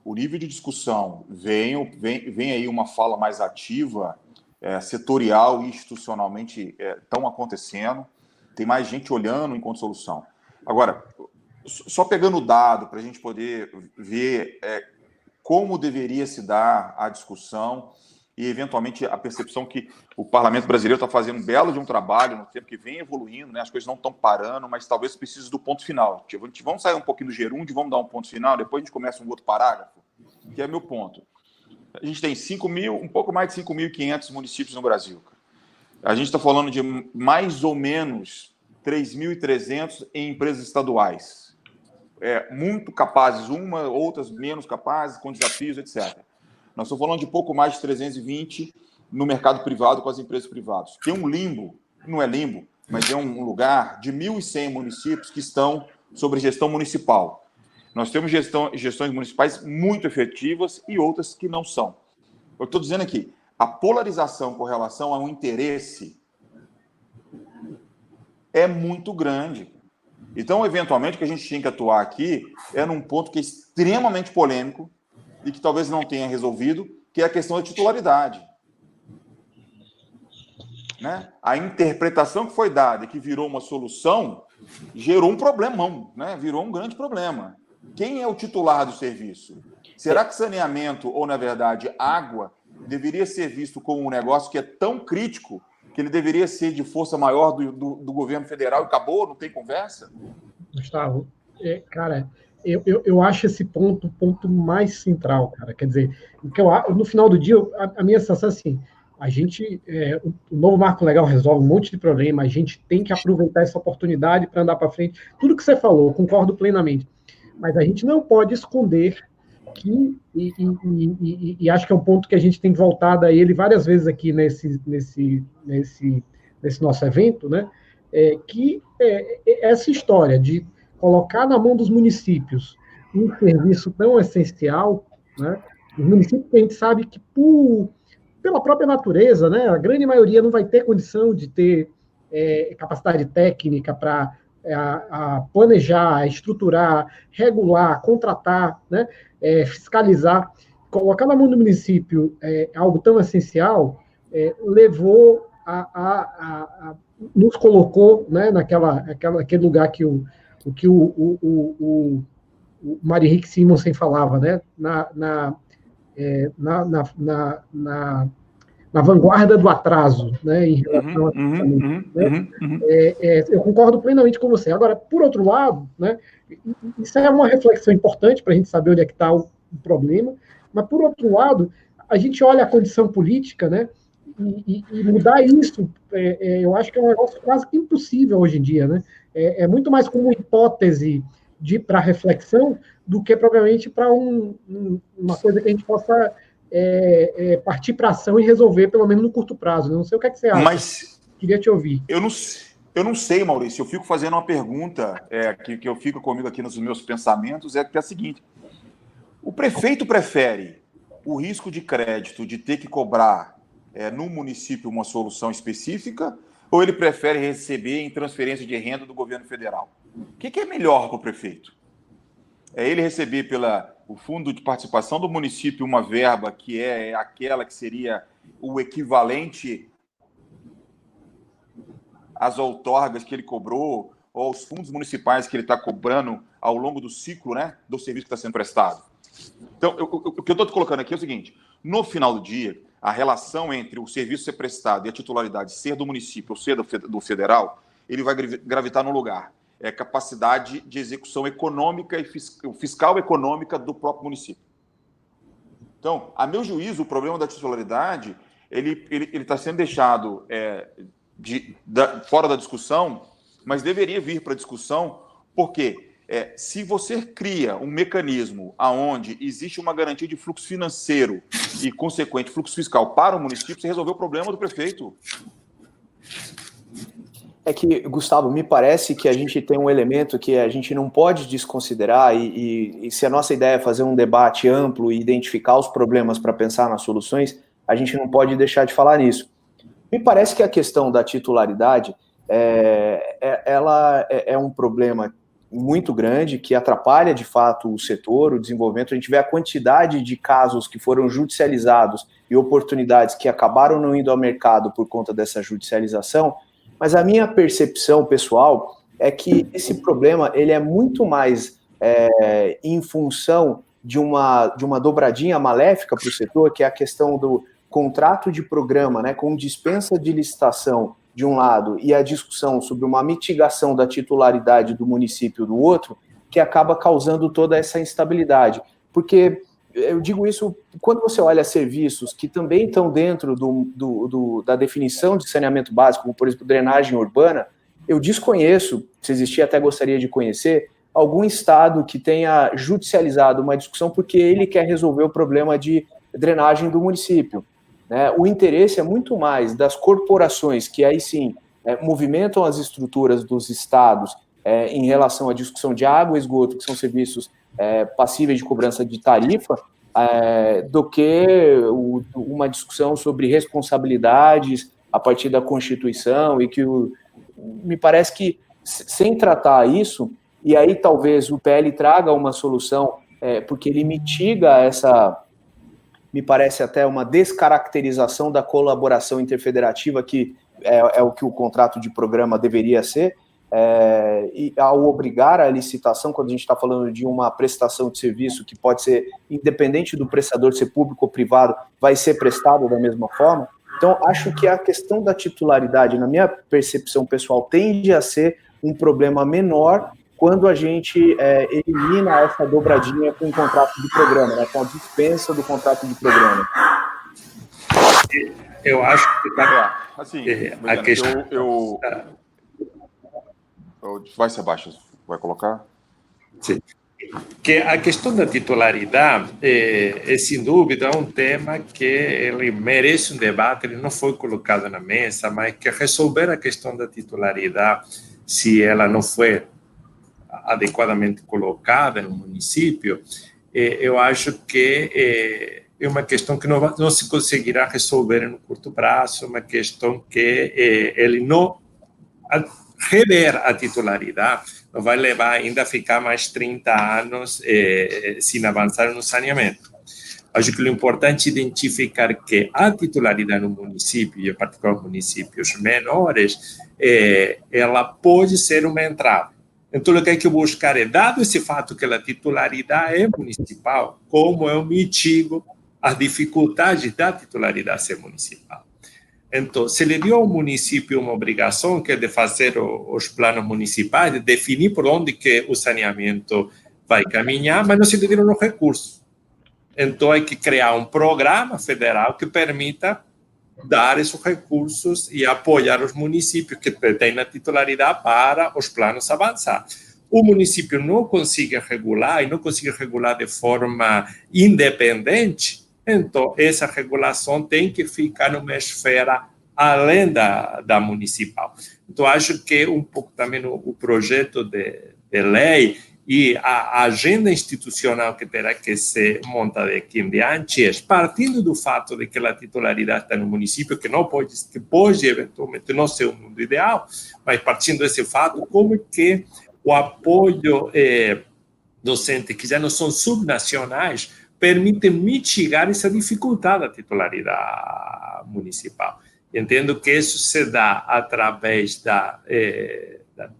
o nível de discussão vem aí uma fala mais ativa, setorial e institucionalmente estão acontecendo. Tem mais gente olhando enquanto solução. Agora, só pegando o dado para a gente poder ver como deveria se dar a discussão e, eventualmente, a percepção que o parlamento brasileiro está fazendo um belo de um trabalho no tempo que vem evoluindo, né? As coisas não estão parando, mas talvez precise do ponto final. Vamos sair um pouquinho do gerúndio, vamos dar um ponto final, depois a gente começa um outro parágrafo, que é meu ponto. A gente tem um pouco mais de 5.500 municípios no Brasil. A gente está falando de mais ou menos 3.300 em empresas estaduais. Muito capazes, outras menos capazes, com desafios, etc. Nós estamos falando de pouco mais de 320 no mercado privado com as empresas privadas. Tem um limbo, não é limbo, mas é um lugar de 1.100 municípios que estão sob gestão municipal. Nós temos gestões municipais muito efetivas e outras que não são. Eu estou dizendo aqui, a polarização com relação ao interesse é muito grande. Então, eventualmente, o que a gente tinha que atuar aqui é num ponto que é extremamente polêmico e que talvez não tenha resolvido, que é a questão da titularidade. Né? A interpretação que foi dada e que virou uma solução gerou um problemão, né? Virou um grande problema. Quem é o titular do serviço? Será que saneamento, ou, na verdade, água, deveria ser visto como um negócio que é tão crítico que ele deveria ser de força maior do governo federal e acabou? Não tem conversa? Gustavo, cara, eu acho esse ponto o ponto mais central, cara. Quer dizer, no final do dia, a minha sensação é assim, a gente, o novo marco legal resolve um monte de problema, a gente tem que aproveitar essa oportunidade para andar para frente. Tudo que você falou, concordo plenamente. Mas a gente não pode esconder que, e acho que é um ponto que a gente tem voltado a ele várias vezes aqui nesse nosso evento, né? Que essa história de colocar na mão dos municípios um serviço tão essencial, né? Os municípios que a gente sabe que, pela própria natureza, né? A grande maioria não vai ter condição de ter capacidade técnica para planejar, estruturar, regular, contratar, né? Fiscalizar. Colocar na mão do município algo tão essencial levou nos colocou, né, naquele lugar que o Mário Henrique Simonsen falava, né, na vanguarda do atraso, né, em relação a eu concordo plenamente com você. Agora, por outro lado, né, isso é uma reflexão importante para a gente saber onde é que está o problema, mas, por outro lado, a gente olha a condição política, né, e mudar isso, eu acho que é um negócio quase que impossível hoje em dia, né? É muito mais como hipótese para reflexão do que propriamente para uma coisa que a gente possa partir para ação e resolver, pelo menos no curto prazo. Não sei o que é que você acha. Mas queria te ouvir. Eu Eu não sei, Maurício, eu fico fazendo uma pergunta que eu fico comigo aqui nos meus pensamentos, que é a seguinte: o prefeito prefere o risco de crédito de ter que cobrar no município uma solução específica, ou ele prefere receber em transferência de renda do governo federal? O que é melhor para o prefeito? É ele receber o fundo de participação do município uma verba que é aquela que seria o equivalente às outorgas que ele cobrou, ou aos fundos municipais que ele está cobrando ao longo do ciclo, né, do serviço que está sendo prestado? Então, o que eu estou te colocando aqui é o seguinte: no final do dia, a relação entre o serviço ser prestado e a titularidade ser do município ou ser do federal, ele vai gravitar num lugar. É capacidade de execução econômica e fiscal econômica do próprio município. Então, a meu juízo, o problema da titularidade, ele está sendo deixado fora da discussão, mas deveria vir para a discussão, porque se você cria um mecanismo onde existe uma garantia de fluxo financeiro e, consequente, fluxo fiscal para o município, você resolveu o problema do prefeito. É que, Gustavo, me parece que a gente tem um elemento que a gente não pode desconsiderar, e se a nossa ideia é fazer um debate amplo e identificar os problemas para pensar nas soluções, a gente não pode deixar de falar nisso. Me parece que a questão da titularidade ela é um problema muito grande que atrapalha, de fato, o setor, o desenvolvimento. A gente vê a quantidade de casos que foram judicializados e oportunidades que acabaram não indo ao mercado por conta dessa judicialização, mas a minha percepção pessoal é que esse problema ele é muito mais em função de uma dobradinha maléfica para o setor, que é a questão do contrato de programa, né, com dispensa de licitação de um lado e a discussão sobre uma mitigação da titularidade do município do outro, que acaba causando toda essa instabilidade. Porque eu digo isso quando você olha serviços que também estão dentro da definição de saneamento básico, como, por exemplo, drenagem urbana, eu desconheço, se existir até gostaria de conhecer, algum estado que tenha judicializado uma discussão porque ele quer resolver o problema de drenagem do município. O interesse é muito mais das corporações que aí sim movimentam as estruturas dos estados em relação à discussão de água e esgoto, que são serviços passíveis de cobrança de tarifa, do que uma discussão sobre responsabilidades a partir da Constituição, e que me parece que sem tratar isso, e aí talvez o PL traga uma solução, porque ele mitiga essa, me parece até uma descaracterização da colaboração interfederativa, que é o que o contrato de programa deveria ser, e ao obrigar a licitação, quando a gente está falando de uma prestação de serviço que pode ser, independente do prestador ser público ou privado, vai ser prestado da mesma forma. Então, acho que a questão da titularidade, na minha percepção pessoal, tende a ser um problema menor quando a gente elimina essa dobradinha com o contrato de programa, né, com a dispensa do contrato de programa. Eu acho que assim, a questão... Vai, Sebastião, vai colocar? Sim. Que a questão da titularidade sem dúvida, um tema que ele merece um debate, ele não foi colocado na mesa, mas que resolver a questão da titularidade, se ela não foi adequadamente colocada no município, eu acho que é uma questão que não se conseguirá resolver no curto prazo, uma questão que ele não... rever a titularidade não vai levar ainda a ficar mais 30 anos sem avançar no saneamento. Acho que o importante é identificar que a titularidade no município, e em particular municípios menores, ela pode ser uma entrave. Então, o que hay que buscar é, dado esse fato que a titularidade é municipal, como eu mitigo as dificuldades da titularidade ser municipal. Então, se lhe deu ao município uma obrigação, que é de fazer os planos municipais, de definir por onde que o saneamento vai caminhar, mas não se lhe deram os recursos. Então, há que criar um programa federal que permita dar esses recursos e apoiar os municípios que têm a titularidade para os planos avançar. O município não consegue regular, e não consegue regular de forma independente, então essa regulação tem que ficar numa esfera além da municipal. Então, acho que um pouco também o projeto de lei e a agenda institucional que terá que ser montada aqui em diante, partindo do fato de que a titularidade está no município, que pode eventualmente não ser o mundo ideal, mas partindo desse fato, como que o apoio docente, que já não são subnacionais, permite mitigar essa dificuldade da titularidade municipal. Entendo que isso se dá através da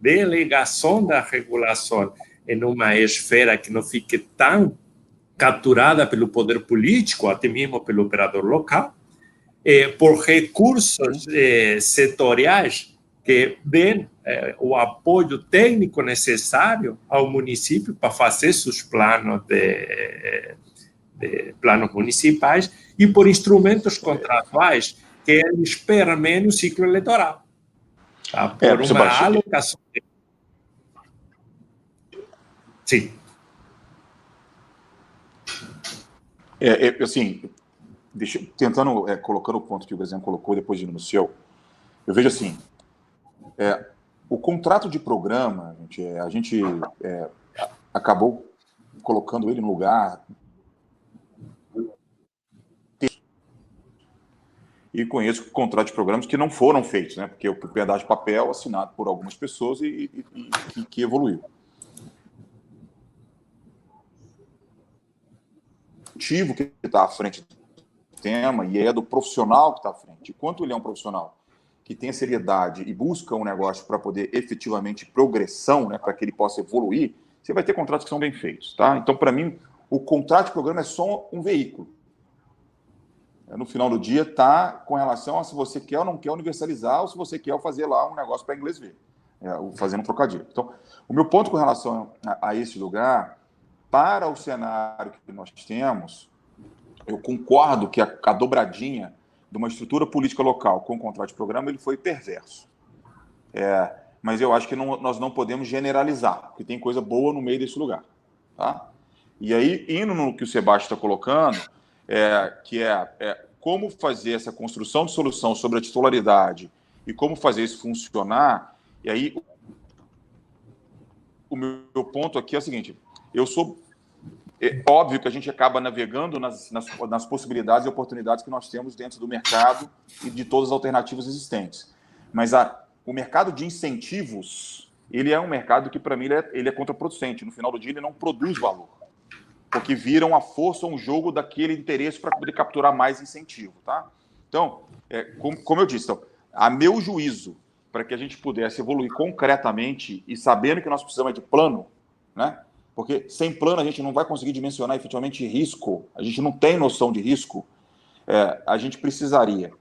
delegação da regulação em uma esfera que não fique tão capturada pelo poder político, até mesmo pelo operador local, por recursos setoriais que dêem o apoio técnico necessário ao município para fazer seus planos planos municipais e por instrumentos contratuais que eles permeiem o ciclo eleitoral. Tá? Por uma alocação. Sim. Assim, tentando, colocando o ponto que o Graziano colocou, depois de ir no seu, eu vejo assim, o contrato de programa, a gente acabou colocando ele no lugar e conheço contratos de programas que não foram feitos, né? Porque o pedaço de papel assinado por algumas pessoas e que evoluiu. O motivo que está à frente do tema e é do profissional que está à frente. Enquanto ele é um profissional que tem a seriedade e busca um negócio para poder efetivamente progressão, né, para que ele possa evoluir, você vai ter contratos que são bem feitos, tá? Então, para mim, o contrato de programa é só um veículo. No final do dia, está com relação a se você quer ou não quer universalizar ou se você quer fazer lá um negócio para inglês ver, fazendo um trocadilho. Então, o meu ponto com relação a esse lugar, para o cenário que nós temos, eu concordo que a dobradinha de uma estrutura política local com o contrato de programa ele foi perverso. Mas eu acho que nós não podemos generalizar, porque tem coisa boa no meio desse lugar. Tá? E aí, indo no que o Sebastião está colocando, que é como fazer essa construção de solução sobre a titularidade e como fazer isso funcionar. E aí, o meu ponto aqui é o seguinte, óbvio que a gente acaba navegando nas possibilidades e oportunidades que nós temos dentro do mercado e de todas as alternativas existentes. Mas o mercado de incentivos, ele é um mercado que, para mim, ele é contraproducente. No final do dia, ele não produz valor. Porque viram a força um jogo daquele interesse para poder capturar mais incentivo, tá? Então, como eu disse, a meu juízo, para que a gente pudesse evoluir concretamente e sabendo que nós precisamos de plano, né? Porque sem plano a gente não vai conseguir dimensionar efetivamente risco, a gente não tem noção de risco, a gente precisaria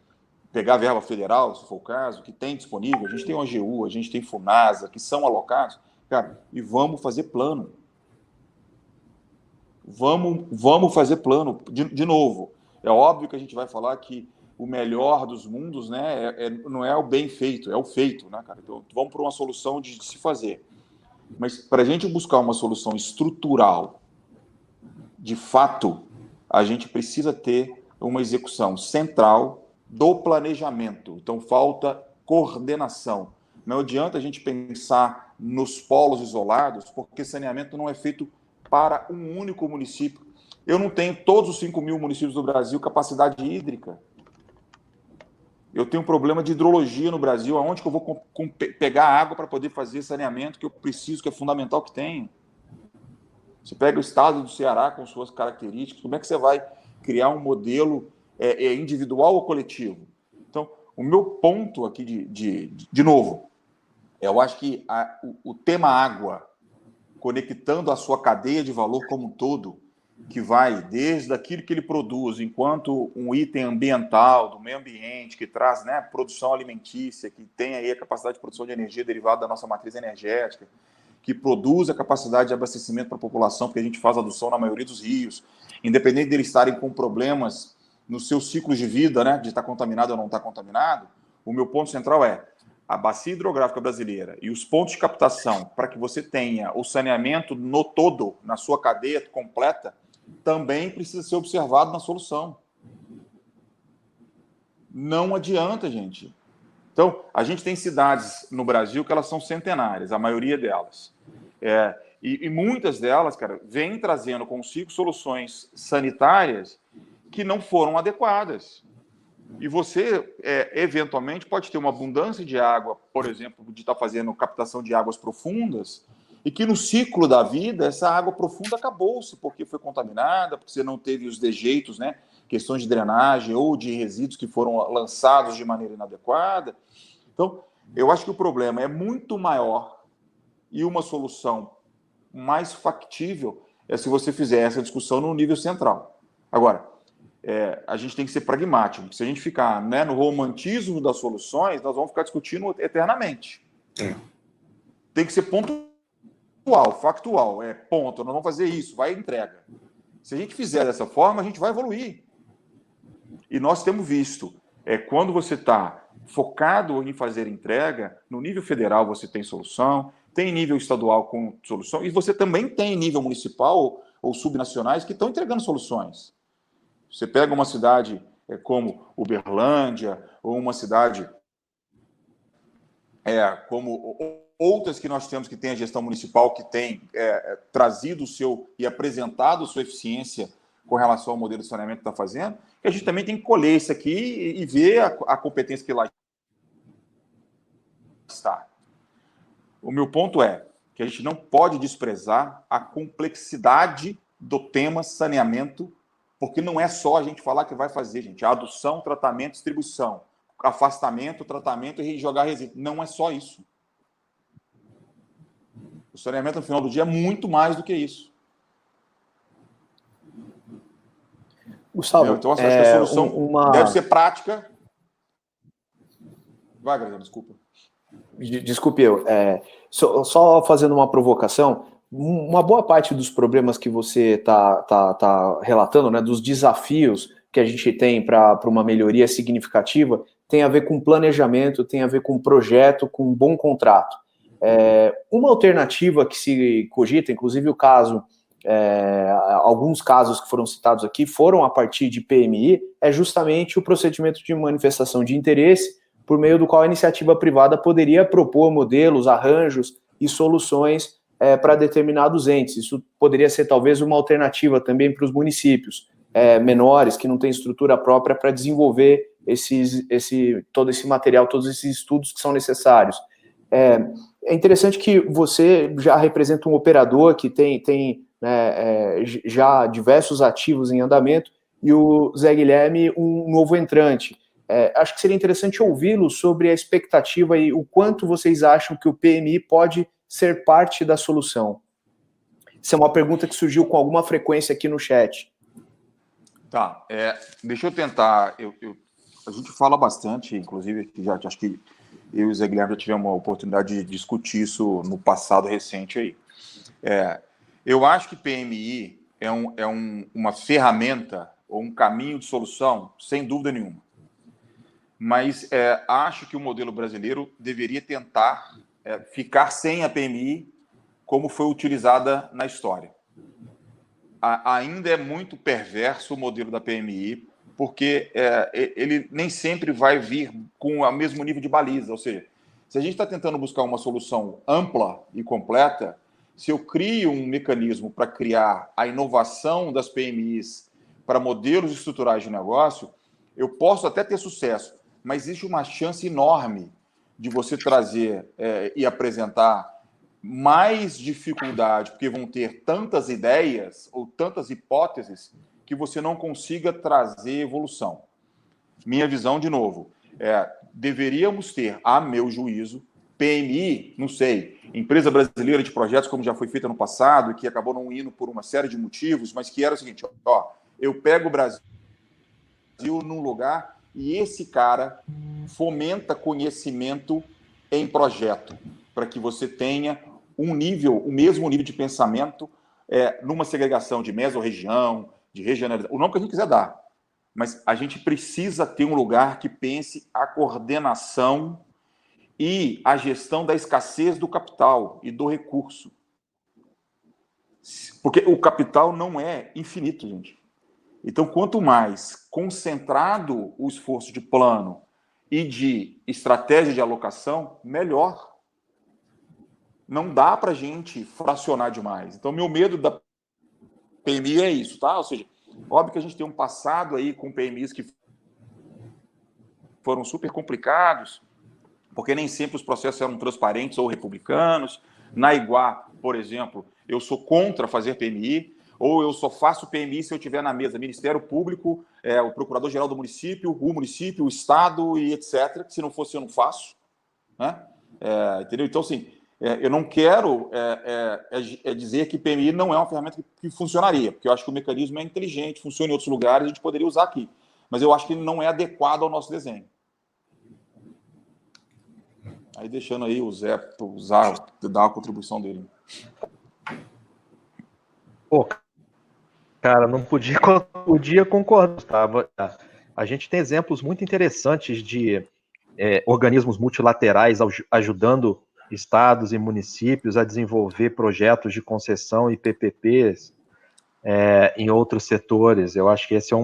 pegar a verba federal, se for o caso, que tem disponível, a gente tem o AGU, a gente tem FUNASA, que são alocados, cara, e vamos fazer plano. Vamos fazer plano. De novo, é óbvio que a gente vai falar que o melhor dos mundos, né, não é o bem feito, é o feito, né, cara? Então, vamos para uma solução de se fazer. Mas para a gente buscar uma solução estrutural, de fato, a gente precisa ter uma execução central do planejamento. Então, falta coordenação. Não adianta a gente pensar nos polos isolados, porque saneamento não é feito para um único município. Eu não tenho todos os 5.000 municípios do Brasil capacidade hídrica. Eu tenho um problema de hidrologia no Brasil. Aonde que eu vou pegar água para poder fazer saneamento que eu preciso, que é fundamental que tenha? Você pega o estado do Ceará com suas características, como é que você vai criar um modelo individual ou coletivo? Então, o meu ponto aqui, de novo, eu acho que o tema água, conectando a sua cadeia de valor como um todo, que vai desde aquilo que ele produz enquanto um item ambiental, do meio ambiente, que traz, né, produção alimentícia, que tem aí a capacidade de produção de energia derivada da nossa matriz energética, que produz a capacidade de abastecimento para a população, porque a gente faz adução na maioria dos rios, independente deles estarem com problemas nos seus ciclos de vida, né, de estar contaminado ou não estar contaminado, o meu ponto central é a bacia hidrográfica brasileira e os pontos de captação para que você tenha o saneamento no todo, na sua cadeia completa, também precisa ser observado na solução. Não adianta, gente. Então, a gente tem cidades no Brasil que elas são centenárias, a maioria delas. E muitas delas, cara, vêm trazendo consigo soluções sanitárias que não foram adequadas. E você, eventualmente, pode ter uma abundância de água, por exemplo, de estar fazendo captação de águas profundas, e que no ciclo da vida, essa água profunda acabou-se, porque foi contaminada, porque você não teve os dejeitos, né? Questões de drenagem ou de resíduos que foram lançados de maneira inadequada. Então, eu acho que o problema é muito maior e uma solução mais factível é se você fizer essa discussão no nível central. Agora, a gente tem que ser pragmático, porque se a gente ficar, né, no romantismo das soluções, nós vamos ficar discutindo eternamente. Tem que ser pontual, factual, ponto, nós vamos fazer isso, vai e entrega. Se a gente fizer dessa forma, a gente vai evoluir. E nós temos visto, quando você está focado em fazer entrega, no nível federal você tem solução, tem nível estadual com solução, e você também tem nível municipal ou subnacionais que estão entregando soluções. Você pega uma cidade como Uberlândia, ou uma cidade como outras que nós temos que tem a gestão municipal, que tem trazido o seu e apresentado sua eficiência com relação ao modelo de saneamento que está fazendo, que a gente também tem que colher isso aqui e ver a competência que lá está. O meu ponto é que a gente não pode desprezar a complexidade do tema saneamento, porque não é só a gente falar que vai fazer, gente. A adução, tratamento, distribuição, afastamento, tratamento e jogar resíduo. Não é só isso. O saneamento, no final do dia, é muito mais do que isso. Gustavo, então, acho que a solução deve ser prática. Vai, Graziano, desculpa. Desculpe eu. Só fazendo uma provocação, uma boa parte dos problemas que você tá relatando, né, dos desafios que a gente tem para uma melhoria significativa, tem a ver com planejamento, tem a ver com projeto, com um bom contrato. Uma alternativa que se cogita, inclusive o caso, alguns casos que foram citados aqui foram a partir de PMI, é justamente o procedimento de manifestação de interesse, por meio do qual a iniciativa privada poderia propor modelos, arranjos e soluções para determinados entes. Isso poderia ser talvez uma alternativa também para os municípios menores, que não têm estrutura própria para desenvolver todo esse material, todos esses estudos que são necessários. É interessante que você já representa um operador que tem já diversos ativos em andamento, e o Zé Guilherme um novo entrante. Acho que seria interessante ouvi-lo sobre a expectativa e o quanto vocês acham que o PMI pode ser parte da solução. Essa é uma pergunta que surgiu com alguma frequência aqui no chat. Tá, deixa eu tentar. A gente fala bastante, inclusive, acho que eu e o Zé Guilherme já tivemos a oportunidade de discutir isso no passado recente aí. Eu acho que PMI é uma ferramenta ou um caminho de solução, sem dúvida nenhuma. Mas acho que o modelo brasileiro deveria tentar ficar sem a PMI como foi utilizada na história. Ainda é muito perverso o modelo da PMI, porque ele nem sempre vai vir com o mesmo nível de baliza. Ou seja, se a gente está tentando buscar uma solução ampla e completa, se eu crio um mecanismo para criar a inovação das PMIs para modelos estruturais de negócio, eu posso até ter sucesso, mas existe uma chance enorme de você trazer e apresentar mais dificuldade, porque vão ter tantas ideias ou tantas hipóteses que você não consiga trazer evolução. Minha visão, de novo, deveríamos ter, a meu juízo, PMI, não sei, empresa brasileira de projetos, como já foi feita no passado, que acabou não indo por uma série de motivos, mas que era o seguinte, eu pego o Brasil num lugar e esse cara fomenta conhecimento em projeto, para que você tenha o mesmo nível de pensamento numa segregação de mesorregião, de regionalização, o nome que a gente quiser dar. Mas a gente precisa ter um lugar que pense a coordenação e a gestão da escassez do capital e do recurso. Porque o capital não é infinito, gente. Então, quanto mais concentrado o esforço de plano e de estratégia de alocação, melhor. Não dá para a gente fracionar demais. Então, meu medo da PMI é isso, tá? Ou seja, óbvio que a gente tem um passado aí com PMIs que foram super complicados, porque nem sempre os processos eram transparentes ou republicanos. Na Iguá, por exemplo, eu sou contra fazer PMI, ou eu só faço PMI se eu tiver na mesa Ministério Público, o Procurador-Geral do município, o Estado e etc. Se não fosse, eu não faço. Né? Entendeu? Então, assim, eu não quero dizer que PMI não é uma ferramenta que funcionaria, porque eu acho que o mecanismo é inteligente, funciona em outros lugares, a gente poderia usar aqui. Mas eu acho que ele não é adequado ao nosso desenho. Aí deixando aí o Zé dar a contribuição dele. Pô, cara, não podia concordar. Tá? A gente tem exemplos muito interessantes de organismos multilaterais ajudando estados e municípios a desenvolver projetos de concessão e PPPs em outros setores. Eu acho que esse é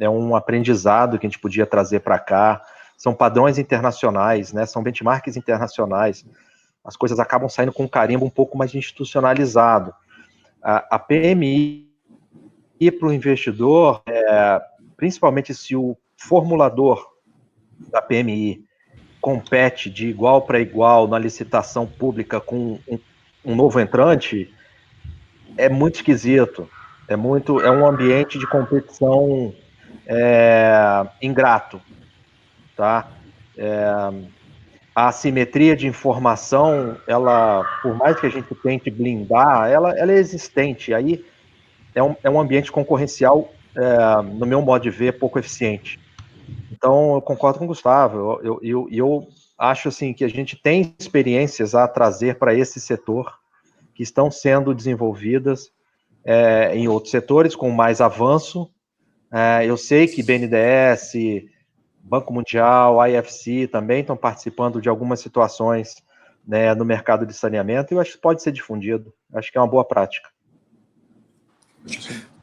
um aprendizado que a gente podia trazer para cá. São padrões internacionais, né? São benchmarks internacionais. As coisas acabam saindo com um carimbo um pouco mais institucionalizado. A PMI para o investidor, principalmente se o formulador da PMI compete de igual para igual na licitação pública com um novo entrante, é muito esquisito. É um ambiente de competição ingrato. Tá? A assimetria de informação, ela, por mais que a gente tente blindar, ela é existente. Aí é um ambiente concorrencial, no meu modo de ver, pouco eficiente. Então, eu concordo com o Gustavo. Eu acho assim, que a gente tem experiências a trazer para esse setor que estão sendo desenvolvidas em outros setores com mais avanço. Eu sei que BNDES, Banco Mundial, IFC também estão participando de algumas situações, né, no mercado de saneamento, e eu acho que pode ser difundido. Acho que é uma boa prática.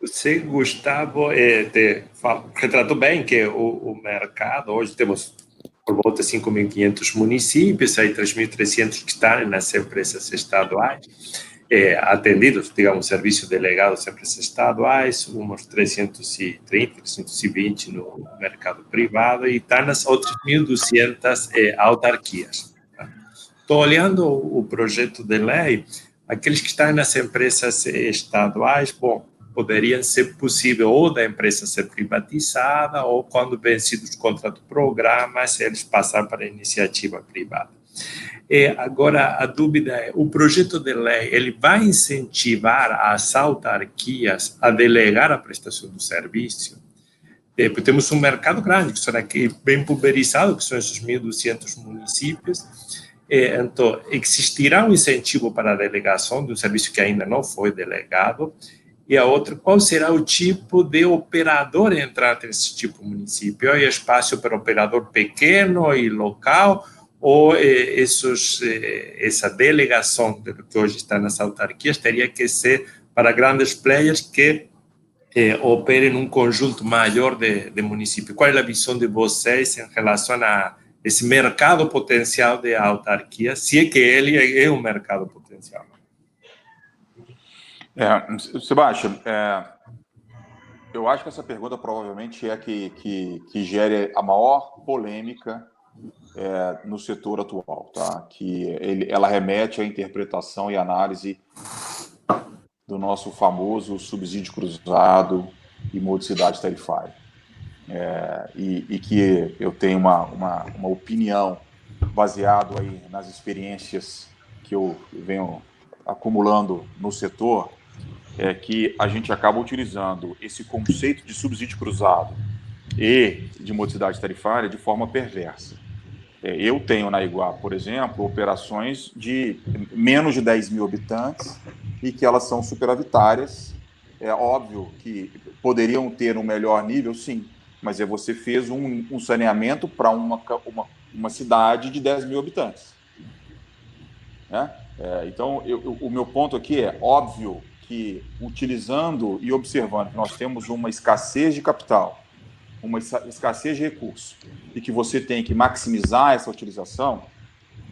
Você, Gustavo, retratou bem que o mercado, hoje temos por volta de 5.500 municípios, aí 3.300 que estão nas empresas estaduais, atendidos, digamos, serviços delegados a empresas estaduais, uns 330, 320 no mercado privado, e estão nas outras 1.200 autarquias. Estou olhando o projeto de lei, aqueles que estão nas empresas estaduais, bom, poderiam ser possível ou da empresa ser privatizada, ou quando vencidos os contratos programas, eles passar para a iniciativa privada. Agora, a dúvida é, o projeto de lei, ele vai incentivar as autarquias a delegar a prestação do serviço? Porque temos um mercado grande, que são aqui bem pulverizado, que são esses 1.200 municípios. Então, existirá um incentivo para a delegação de um serviço que ainda não foi delegado? E a outra, qual será o tipo de operador entrante nesse tipo de município? É espaço para operador pequeno e local, ou essa delegação que hoje está nas autarquias teria que ser para grandes players que operem num conjunto maior de municípios? Qual é a visão de vocês em relação a esse mercado potencial de autarquia, se é que ele é um mercado potencial? Sebastião, eu acho que essa pergunta provavelmente é que gere a maior polêmica no setor atual, tá? Ela remete à interpretação e análise do nosso famoso subsídio cruzado e modicidade tarifária. E que eu tenho uma opinião baseado aí nas experiências que eu venho acumulando no setor, que a gente acaba utilizando esse conceito de subsídio cruzado e de modicidade tarifária de forma perversa. Eu tenho na Iguá, por exemplo, operações de menos de 10 mil habitantes e que elas são superavitárias. É óbvio que poderiam ter um melhor nível, sim, mas você fez um saneamento para uma cidade de 10 mil habitantes. Né? Então, o meu ponto aqui é óbvio que, utilizando e observando que nós temos uma escassez de capital, uma escassez de recursos, e que você tem que maximizar essa utilização,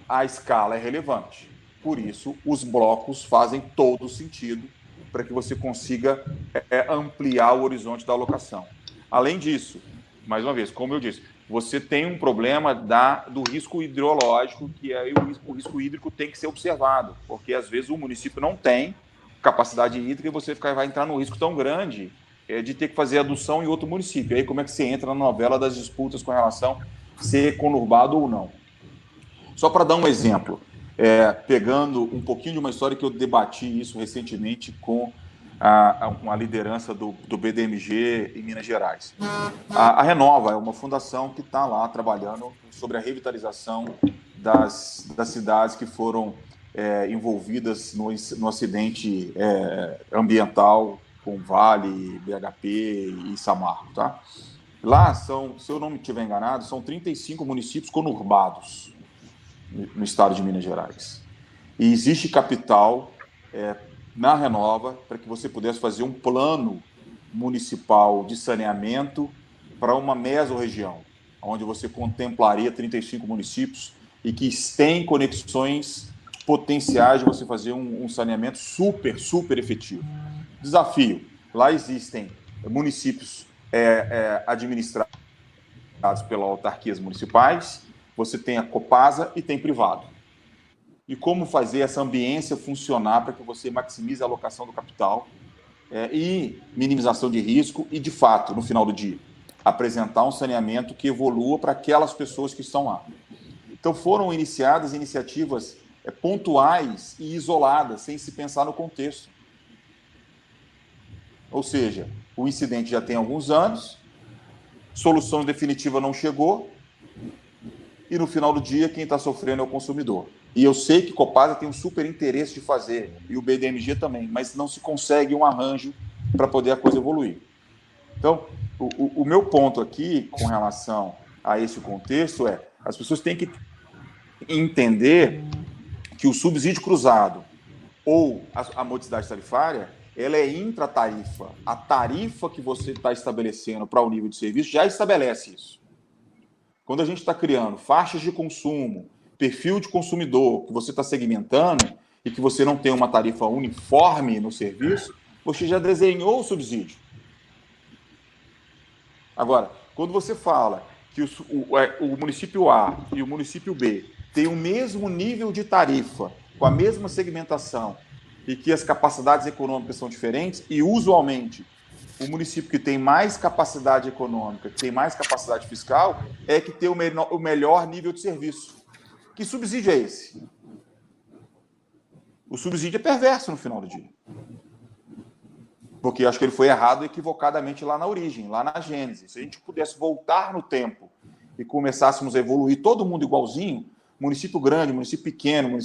a escala é relevante. Por isso, os blocos fazem todo sentido para que você consiga ampliar o horizonte da alocação. Além disso, mais uma vez, como eu disse, você tem um problema do risco hidrológico, que é o risco hídrico tem que ser observado, porque às vezes o município não tem capacidade hídrica e você vai entrar num risco tão grande de ter que fazer adução em outro município. Aí como é que você entra na novela das disputas com relação a ser conurbado ou não? Só para dar um exemplo, pegando um pouquinho de uma história que eu debati isso recentemente com uma liderança do BDMG em Minas Gerais. A Renova é uma fundação que está lá trabalhando sobre a revitalização das cidades que foram envolvidas no acidente ambiental com Vale, BHP e Samarco. Tá? Lá, se eu não me estiver enganado, são 35 municípios conurbados no estado de Minas Gerais. E existe capital na Renova para que você pudesse fazer um plano municipal de saneamento para uma mesorregião, onde você contemplaria 35 municípios e que têm conexões potenciais de você fazer um saneamento super, super efetivo. Desafio: lá existem municípios administrados pelas autarquias municipais, você tem a Copasa e tem privado. E como fazer essa ambiência funcionar para que você maximize a alocação do capital e minimização de risco e, de fato, no final do dia, apresentar um saneamento que evolua para aquelas pessoas que estão lá. Então, foram iniciadas iniciativas pontuais e isoladas, sem se pensar no contexto. Ou seja, o incidente já tem alguns anos, solução definitiva não chegou, e no final do dia quem está sofrendo é o consumidor. E eu sei que Copasa tem um super interesse de fazer, e o BDMG também, mas não se consegue um arranjo para poder a coisa evoluir. Então, o meu ponto aqui, com relação a esse contexto, as pessoas têm que entender que o subsídio cruzado ou a modicidade tarifária, ela é intratarifa. A tarifa que você está estabelecendo para o nível de serviço já estabelece isso. Quando a gente está criando faixas de consumo, perfil de consumidor que você está segmentando e que você não tem uma tarifa uniforme no serviço, você já desenhou o subsídio. Agora, quando você fala que o município A e o município B têm o mesmo nível de tarifa, com a mesma segmentação, e que as capacidades econômicas são diferentes, e usualmente o município que tem mais capacidade econômica, que tem mais capacidade fiscal, é que tem o melhor nível de serviço. Que subsídio é esse? O subsídio é perverso no final do dia. Porque eu acho que ele foi errado equivocadamente lá na origem, lá na gênese. Se a gente pudesse voltar no tempo e começássemos a evoluir todo mundo igualzinho, município grande, município pequeno,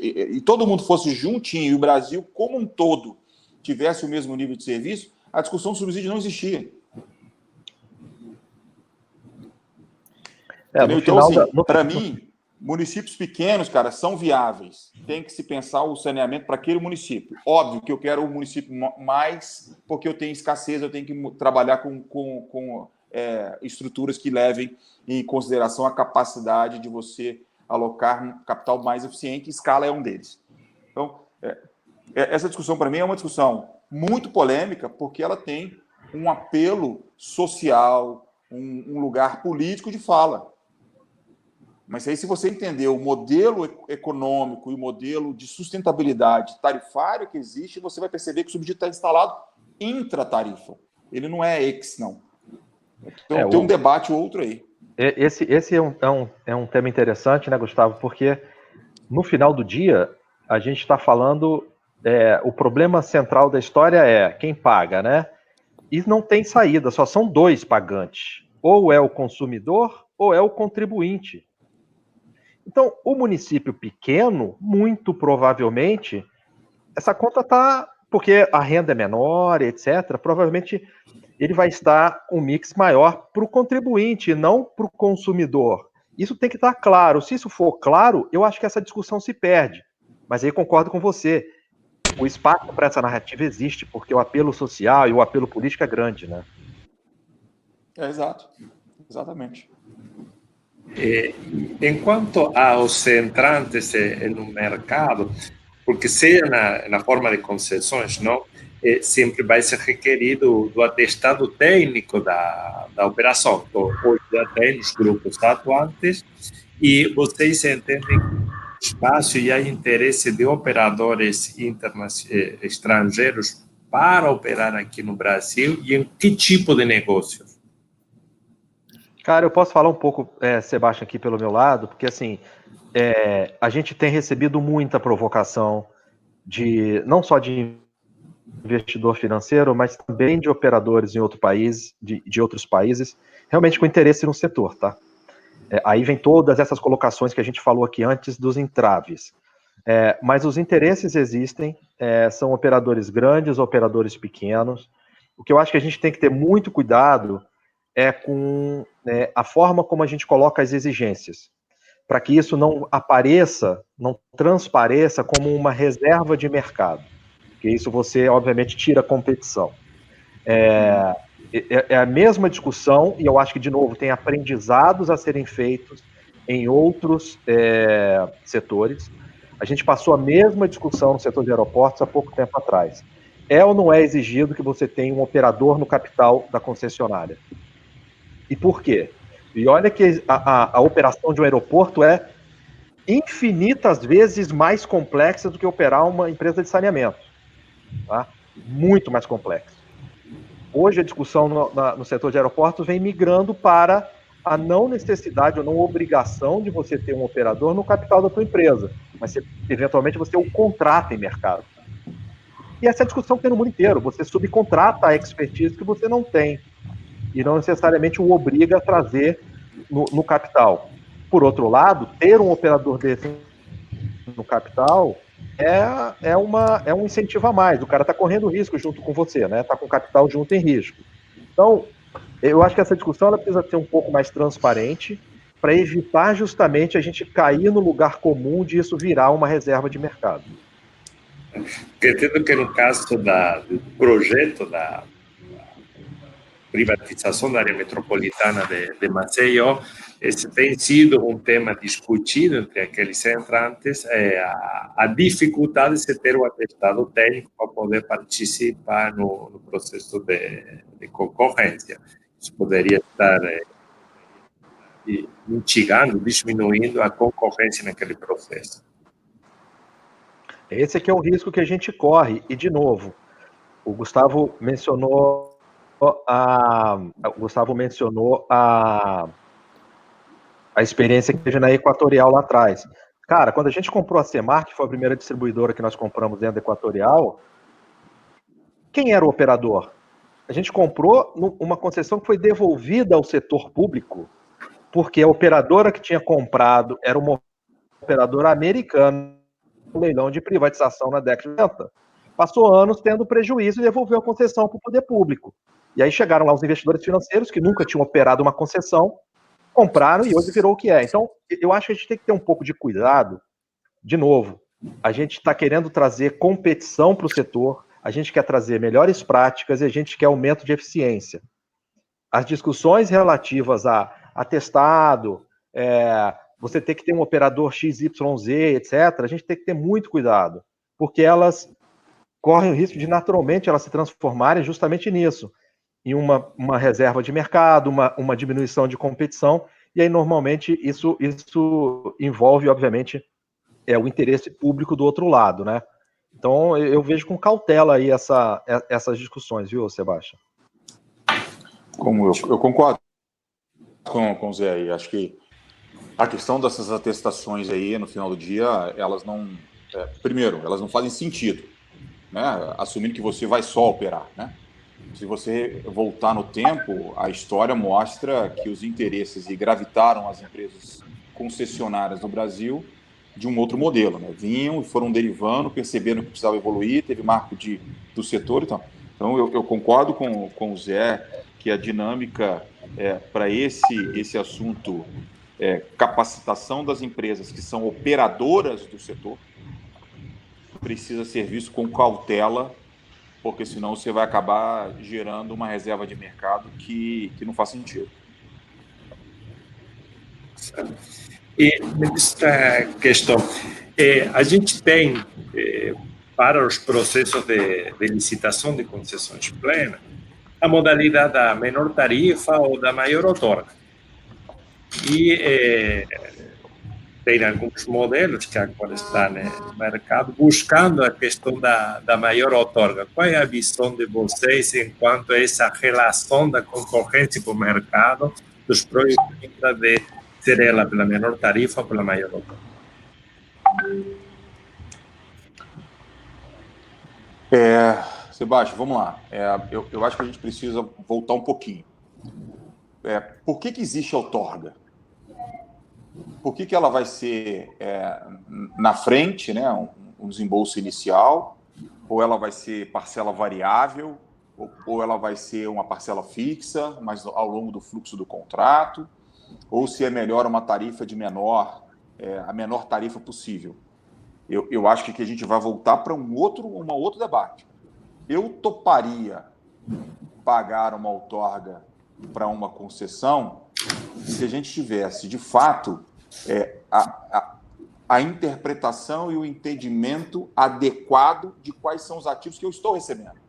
e todo mundo fosse juntinho, e o Brasil como um todo tivesse o mesmo nível de serviço, a discussão do subsídio não existia. Então, assim, para mim, municípios pequenos, cara, são viáveis. Tem que se pensar o saneamento para aquele município. Óbvio que eu quero o município mais, porque eu tenho escassez, eu tenho que trabalhar com estruturas que levem em consideração a capacidade de você alocar um capital mais eficiente, escala é um deles. Então, essa discussão, para mim, é uma discussão muito polêmica, porque ela tem um apelo social, um lugar político de fala. Mas aí, se você entender o modelo econômico e o modelo de sustentabilidade tarifário que existe, você vai perceber que o subsídio está instalado intra-tarifa. Ele não é ex, não. Então, tem um debate ou outro aí. Esse é um tema interessante, né, Gustavo? Porque, no final do dia, a gente está falando... o problema central da história é quem paga, né? E não tem saída, só são dois pagantes. Ou é o consumidor, ou é o contribuinte. Então, o município pequeno, muito provavelmente, essa conta está... Porque a renda é menor, etc., provavelmente ele vai estar um mix maior para o contribuinte, não para o consumidor. Isso tem que estar claro. Se isso for claro, eu acho que essa discussão se perde. Mas aí concordo com você. o espaço para essa narrativa existe, porque o apelo social e o apelo político é grande, né? Exato, exatamente. Enquanto aos entrantes no mercado, porque seja na forma de concessões, não, sempre vai ser requerido do atestado técnico da operação. Então, hoje já tem os grupos atuantes e vocês entendem espaço e há interesse de operadores estrangeiros para operar aqui no Brasil e em que tipo de negócios? Cara, eu posso falar um pouco, Sebastião, aqui pelo meu lado, porque assim, a gente tem recebido muita provocação não só de investidor financeiro, mas também de operadores em outro país, de outros países, realmente com interesse no setor, tá? Aí vem todas essas colocações que a gente falou aqui antes dos entraves. Mas os interesses existem, são operadores grandes, operadores pequenos. O que eu acho que a gente tem que ter muito cuidado com a forma como a gente coloca as exigências, para que isso não apareça, não transpareça como uma reserva de mercado, porque isso você, obviamente, tira a competição. É a mesma discussão, e eu acho que, de novo, tem aprendizados a serem feitos em outros setores. A gente passou a mesma discussão no setor de aeroportos há pouco tempo atrás. É ou não é exigido que você tenha um operador no capital da concessionária? E por quê? E olha que a operação de um aeroporto é infinitas vezes mais complexa do que operar uma empresa de saneamento. Tá? Muito mais complexa. Hoje a discussão no setor de aeroportos vem migrando para a não necessidade ou não obrigação de você ter um operador no capital da tua empresa, mas eventualmente você o contrata em mercado. E essa é a discussão que tem no mundo inteiro. Você subcontrata a expertise que você não tem e não necessariamente o obriga a trazer no capital. Por outro lado, ter um operador desse no capital é um incentivo a mais. O cara está correndo risco junto com você, né? Está com o capital junto em risco. Então, eu acho que essa discussão ela precisa ser um pouco mais transparente para evitar justamente a gente cair no lugar comum de isso virar uma reserva de mercado. Entendo que no caso do projeto da privatização da área metropolitana de Maceió, esse tem sido um tema discutido entre aqueles entrantes, a dificuldade de se ter o atestado técnico para poder participar no processo de concorrência. Isso poderia estar mitigando, diminuindo a concorrência naquele processo. Esse aqui é o risco que a gente corre. E, de novo, o Gustavo mencionou a experiência que teve na Equatorial lá atrás. Cara, quando a gente comprou a Semar, que foi a primeira distribuidora que nós compramos dentro da Equatorial, quem era o operador? A gente comprou uma concessão que foi devolvida ao setor público, porque a operadora que tinha comprado era uma operadora americana, no leilão de privatização na década de 80. Passou anos tendo prejuízo e devolveu a concessão para o poder público. E aí chegaram lá os investidores financeiros que nunca tinham operado uma concessão, compraram e hoje virou o que é. Então, eu acho que a gente tem que ter um pouco de cuidado. De novo, a gente está querendo trazer competição para o setor, a gente quer trazer melhores práticas e a gente quer aumento de eficiência. As discussões relativas a atestado, você tem que ter um operador XYZ, etc., a gente tem que ter muito cuidado, porque elas correm o risco de, naturalmente, elas se transformarem justamente nisso, em uma reserva de mercado, uma diminuição de competição, e aí, normalmente, isso envolve, obviamente, o interesse público do outro lado, né? Então, eu vejo com cautela aí essas discussões, viu, Sebastião? Como eu concordo com o Zé aí. Acho que a questão dessas atestações aí, no final do dia, elas não... primeiro, elas não fazem sentido, né? Assumindo que você vai só operar, né? Se você voltar no tempo, a história mostra que os interesses gravitaram as empresas concessionárias no Brasil de um outro modelo, né? Vinham e foram derivando, percebendo que precisava evoluir, teve marco do setor e tal. Então, eu concordo com o Zé que a dinâmica para esse assunto capacitação das empresas que são operadoras do setor, precisa ser visto com cautela, porque senão você vai acabar gerando uma reserva de mercado que não faz sentido. E nessa questão, a gente tem, para os processos de licitação de concessões plenas, a modalidade da menor tarifa ou da maior outorga. E tem alguns modelos que agora estão no mercado buscando a questão da maior outorga. Qual é a visão de vocês enquanto a essa relação da concorrência com o mercado, dos prós e contras de ser ela pela menor tarifa ou pela maior outorga? Sebastião, vamos lá. Eu acho que a gente precisa voltar um pouquinho. Por que existe a outorga? Por que ela vai ser na frente, né, um desembolso inicial, ou ela vai ser parcela variável, ou ela vai ser uma parcela fixa, mas ao longo do fluxo do contrato, ou se é melhor uma tarifa de a menor tarifa possível. Eu acho que a gente vai voltar para um outro debate. Eu toparia pagar uma outorga para uma concessão se a gente tivesse, de fato, a interpretação e o entendimento adequado de quais são os ativos que eu estou recebendo.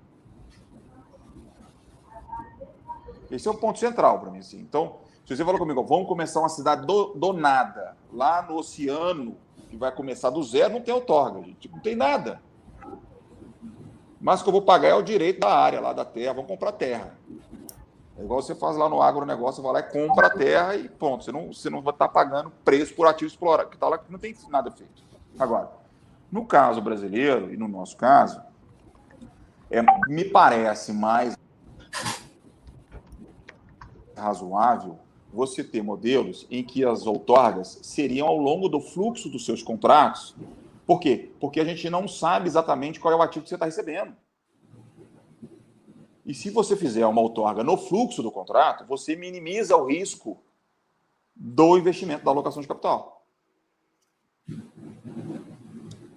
Esse é o ponto central para mim. Assim. Então, se você falou comigo, vamos começar uma cidade do nada, lá no oceano, que vai começar do zero, não tem outorga, gente, não tem nada. Mas o que eu vou pagar é o direito da área, lá da terra, vamos comprar terra. É igual você faz lá no agronegócio, você vai lá e compra a terra e ponto. Você não vai estar pagando preço por ativo explorado, que está lá que não tem nada feito. Agora, no caso brasileiro, e no nosso caso, me parece mais razoável você ter modelos em que as outorgas seriam ao longo do fluxo dos seus contratos. Por quê? Porque a gente não sabe exatamente qual é o ativo que você está recebendo. E se você fizer uma outorga no fluxo do contrato, você minimiza o risco do investimento, da alocação de capital.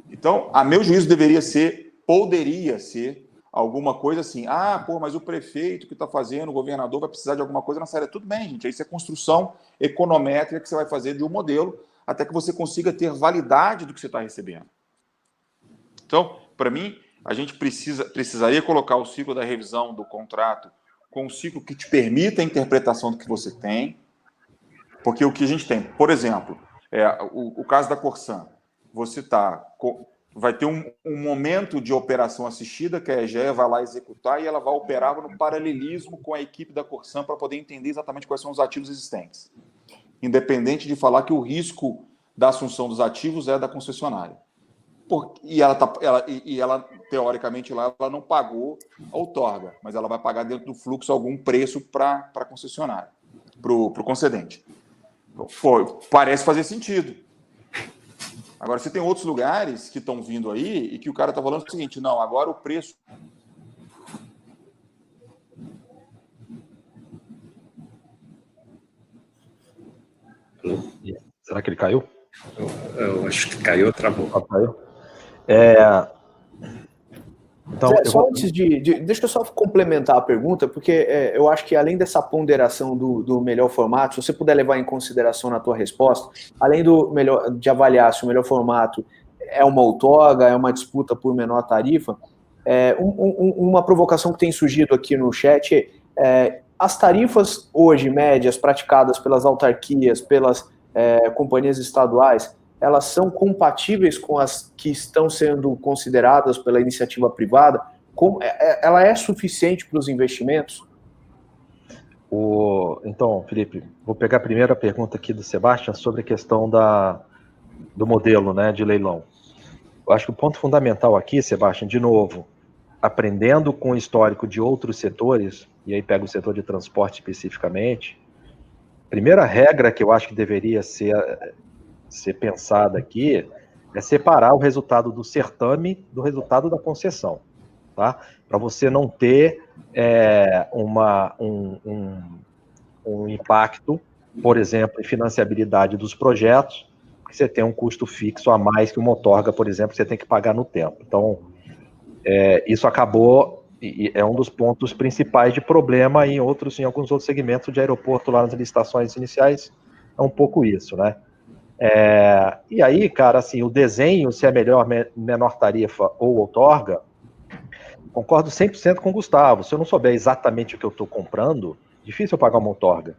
Então, a meu juízo, poderia ser alguma coisa assim, mas o prefeito que está fazendo, o governador vai precisar de alguma coisa nessa área. Tudo bem, gente, isso é construção econométrica que você vai fazer de um modelo até que você consiga ter validade do que você está recebendo. Então, para mim, a gente precisaria colocar o ciclo da revisão do contrato com um ciclo que te permita a interpretação do que você tem, porque o que a gente tem, por exemplo, o caso da Corsan, vai ter um momento de operação assistida que a EGEA vai lá executar e ela vai operar no paralelismo com a equipe da Corsan para poder entender exatamente quais são os ativos existentes, independente de falar que o risco da assunção dos ativos é da concessionária. E ela, teoricamente, lá ela não pagou a outorga, mas ela vai pagar dentro do fluxo algum preço para a concessionária, para o concedente. Parece fazer sentido. Agora, você tem outros lugares que estão vindo aí e que o cara está falando o seguinte, não, agora o preço... Será que ele caiu? Eu acho que caiu, travou. Caiu. Então, deixa eu só complementar a pergunta, porque eu acho que além dessa ponderação do melhor formato, se você puder levar em consideração na tua resposta, além de avaliar se o melhor formato é uma outorga, é uma disputa por menor tarifa, uma provocação que tem surgido aqui no chat as tarifas hoje médias praticadas pelas autarquias, pelas companhias estaduais, elas são compatíveis com as que estão sendo consideradas pela iniciativa privada? Ela é suficiente para os investimentos? Então, Felipe, vou pegar a primeira pergunta aqui do Sebastião sobre a questão do modelo, né, de leilão. Eu acho que o ponto fundamental aqui, Sebastião, de novo, aprendendo com o histórico de outros setores, e aí pega o setor de transporte especificamente, a primeira regra que eu acho que deveria ser pensada aqui é separar o resultado do certame do resultado da concessão, tá? Para você não ter um impacto, por exemplo, em financiabilidade dos projetos, porque você tem um custo fixo a mais que uma outorga, por exemplo, que você tem que pagar no tempo. Então, isso acabou, e é um dos pontos principais de problema em alguns outros segmentos de aeroporto, lá nas licitações iniciais, é um pouco isso, né? E aí, cara, assim, o desenho, se é melhor, menor tarifa ou outorga, concordo 100% com o Gustavo. Se eu não souber exatamente o que eu estou comprando, difícil eu pagar uma outorga,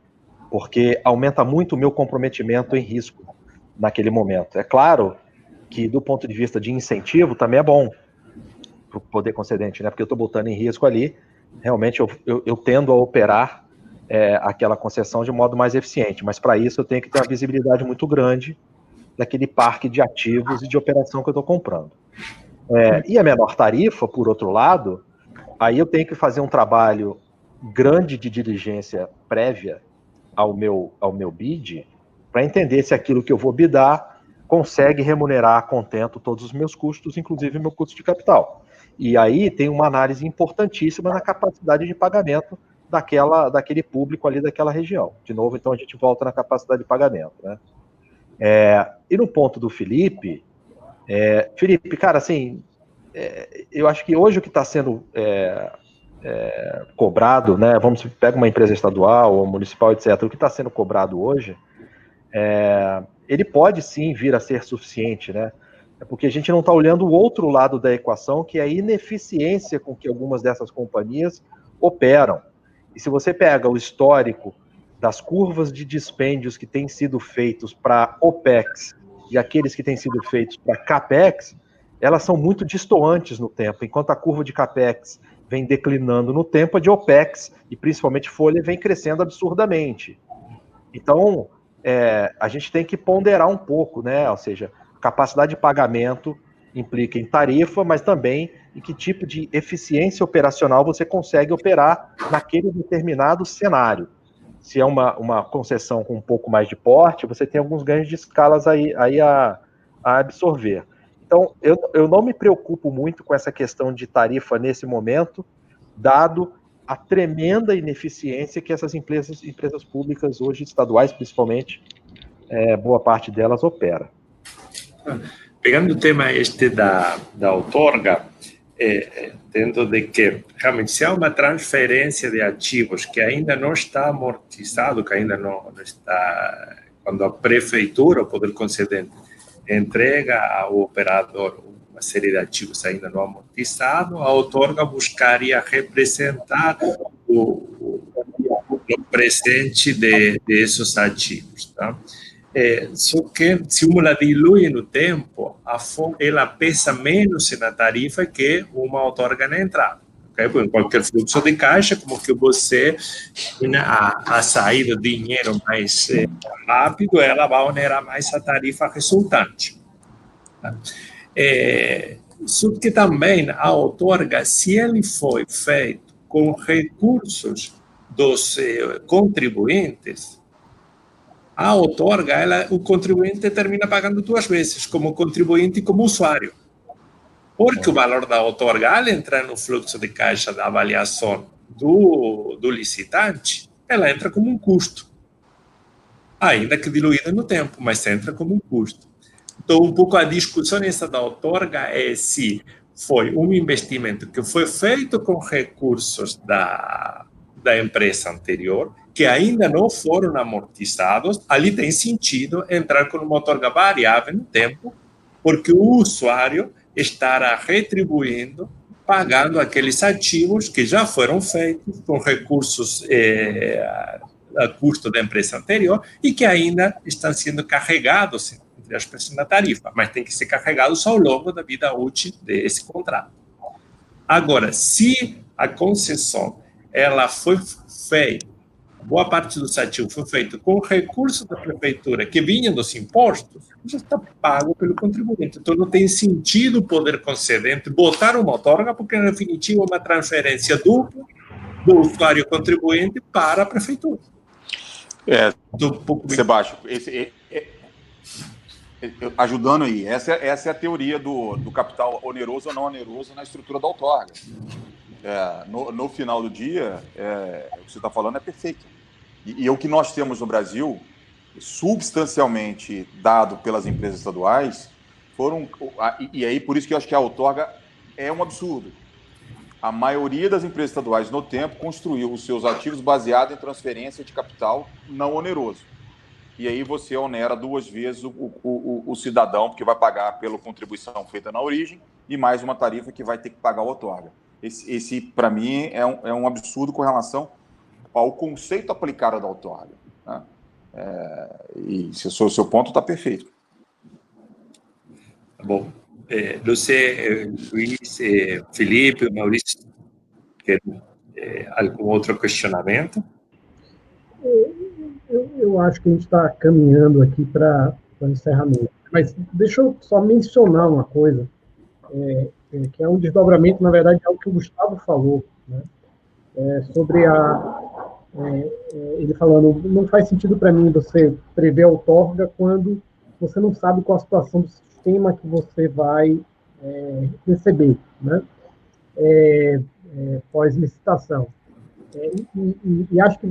porque aumenta muito o meu comprometimento em risco naquele momento. É claro que, do ponto de vista de incentivo, também é bom para o poder concedente, né? Porque eu estou botando em risco ali, realmente eu tendo a operar aquela concessão de modo mais eficiente, mas para isso eu tenho que ter uma visibilidade muito grande daquele parque de ativos e de operação que eu estou comprando. E a menor tarifa, por outro lado, aí eu tenho que fazer um trabalho grande de diligência prévia ao meu bid, para entender se aquilo que eu vou bidar consegue remunerar a contento todos os meus custos, inclusive meu custo de capital. E aí tem uma análise importantíssima na capacidade de pagamento daquele público ali daquela região. De novo, então, a gente volta na capacidade de pagamento, né? E no ponto do Felipe, cara, assim, eu acho que hoje o que está sendo cobrado, né? Pega uma empresa estadual ou municipal, etc. O que está sendo cobrado hoje, ele pode sim vir a ser suficiente, né? É porque a gente não está olhando o outro lado da equação, que é a ineficiência com que algumas dessas companhias operam. E se você pega o histórico das curvas de dispêndios que têm sido feitos para OPEX e aqueles que têm sido feitos para CAPEX, elas são muito distantes no tempo. Enquanto a curva de CAPEX vem declinando no tempo, a de OPEX, e principalmente folha, vem crescendo absurdamente. Então, a gente tem que ponderar um pouco, né? Ou seja, capacidade de pagamento implica em tarifa, mas também em que tipo de eficiência operacional você consegue operar naquele determinado cenário. Se é uma concessão com um pouco mais de porte, você tem alguns ganhos de escalas aí a absorver. Então, eu não me preocupo muito com essa questão de tarifa nesse momento, dado a tremenda ineficiência que essas empresas públicas hoje, estaduais principalmente, boa parte delas opera. Pegando o tema da outorga, entendo de que realmente se há uma transferência de ativos que ainda não está amortizado, que ainda não está, quando a prefeitura, o poder concedente, entrega ao operador uma série de ativos ainda não amortizados, a outorga buscaria representar o presente desses ativos, tá? Só que se uma dilui no tempo, ela pesa menos na tarifa que uma outorga na entrada. Okay? Porque em qualquer fluxo de caixa, como que você a saída do dinheiro mais rápido, ela vai onerar mais a tarifa resultante. Tá? Só que também a outorga, se ele foi feito com recursos dos contribuintes, a outorga, o contribuinte termina pagando duas vezes, como contribuinte e como usuário. Porque o valor da outorga, ao entrar no fluxo de caixa da avaliação do licitante, ela entra como um custo. Ainda que diluída no tempo, mas entra como um custo. Então, um pouco a discussão nessa da outorga é se foi um investimento que foi feito com recursos da empresa anterior, que ainda não foram amortizados. Ali tem sentido entrar com uma outorga variável no tempo, porque o usuário estará retribuindo, pagando aqueles ativos que já foram feitos com recursos a custo da empresa anterior e que ainda estão sendo carregados entre as pessoas na tarifa, mas tem que ser carregados ao longo da vida útil desse contrato. Agora, se a concessão ela foi feita, boa parte dos ativos foi feito com recursos da prefeitura que vinham dos impostos, já está pago pelo contribuinte. Então, não tem sentido o poder concedente botar uma outorga, porque, na definitiva, é uma transferência dupla do usuário contribuinte para a prefeitura. Sebastião, ajudando aí, essa é a teoria do capital oneroso ou não oneroso na estrutura da outorga. No final do dia, o que você está falando é perfeito. E o que nós temos no Brasil, substancialmente dado pelas empresas estaduais e aí por isso que eu acho que a outorga é um absurdo. A maioria das empresas estaduais no tempo construiu os seus ativos baseado em transferência de capital não oneroso. E aí você onera 2 vezes o cidadão, porque vai pagar pela contribuição feita na origem e mais uma tarifa que vai ter que pagar o outorga. Esse para mim, é um absurdo com relação ao conceito aplicado da outorga. Né? E se o seu ponto está perfeito. Bom, não sei, Luiz, Felipe, Maurício, querem algum outro questionamento? Eu acho que a gente está caminhando aqui para o encerramento. Mas deixa eu só mencionar uma coisa, que é um desdobramento, na verdade, é algo que o Gustavo falou, né? Sobre ele falando, não faz sentido para mim você prever a outorga quando você não sabe qual a situação do sistema que você vai receber, né? Pós-licitação. E acho que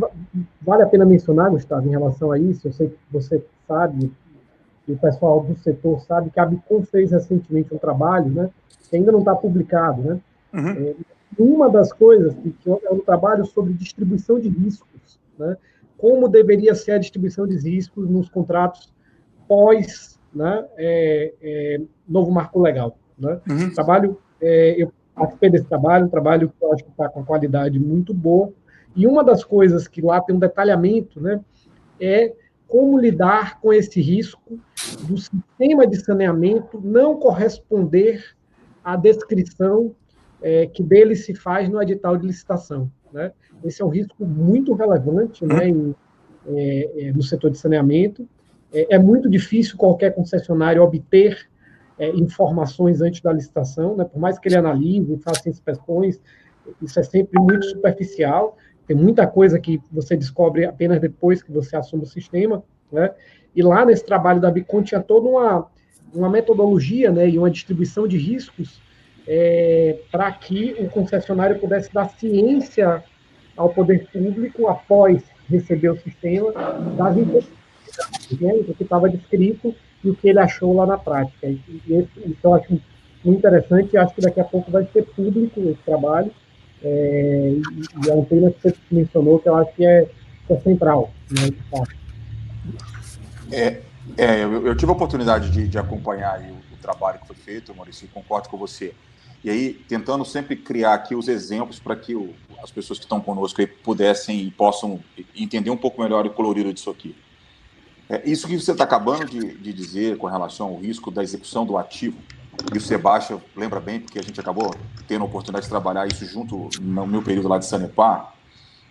vale a pena mencionar, Gustavo, em relação a isso, eu sei que você sabe, e o pessoal do setor sabe, que a Bicom fez recentemente um trabalho, né, que ainda não está publicado, né? Uhum. Uma das coisas que é um trabalho sobre distribuição de riscos, né? Como deveria ser a distribuição de riscos nos contratos pós, né, novo marco legal, né? Uhum. Trabalho, eu participei desse trabalho, um trabalho que eu acho que está com qualidade muito boa, e uma das coisas que lá tem um detalhamento, né, é como lidar com esse risco do sistema de saneamento não corresponder à descrição que dele se faz no edital de licitação, né? Esse é um risco muito relevante, né, no setor de saneamento. É muito difícil qualquer concessionário obter informações antes da licitação, né? Por mais que ele analise, faça inspeções, isso é sempre muito superficial. Tem muita coisa que você descobre apenas depois que você assume o sistema, né? E lá nesse trabalho da Bicom tinha toda uma metodologia, né, e uma distribuição de riscos para que o concessionário pudesse dar ciência ao poder público após receber o sistema das informações, né, o que estava descrito e o que ele achou lá na prática. Isso eu acho muito interessante e acho que daqui a pouco vai ser público esse trabalho. E é um tema que você mencionou que eu acho que é central, né? Eu tive a oportunidade de acompanhar o trabalho que foi feito, Maurício, e concordo com você. E aí, tentando sempre criar aqui os exemplos para que as pessoas que estão conosco aí pudessem e possam entender um pouco melhor o colorido disso aqui. Isso que você está acabando de dizer com relação ao risco da execução do ativo, e o Sebastião lembra bem, porque a gente acabou tendo a oportunidade de trabalhar isso junto no meu período lá de Sanepar,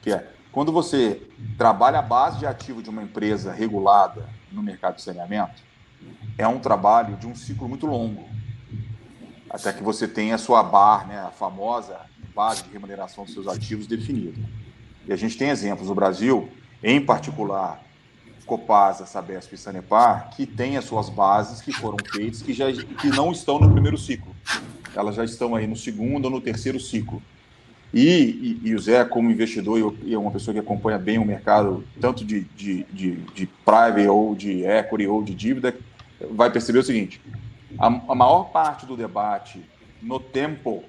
que é quando você trabalha a base de ativo de uma empresa regulada no mercado de saneamento, é um trabalho de um ciclo muito longo, até que você tenha a sua BAR, né, a famosa base de remuneração dos seus ativos definida. E a gente tem exemplos no Brasil, em particular Copasa, Sabesp e Sanepar, que têm as suas bases que foram feitas, que não estão no primeiro ciclo. Elas já estão aí no segundo ou no terceiro ciclo. E o Zé, como investidor e é uma pessoa que acompanha bem o mercado, tanto de private ou de equity ou de dívida, vai perceber o seguinte: a maior parte do debate no tempo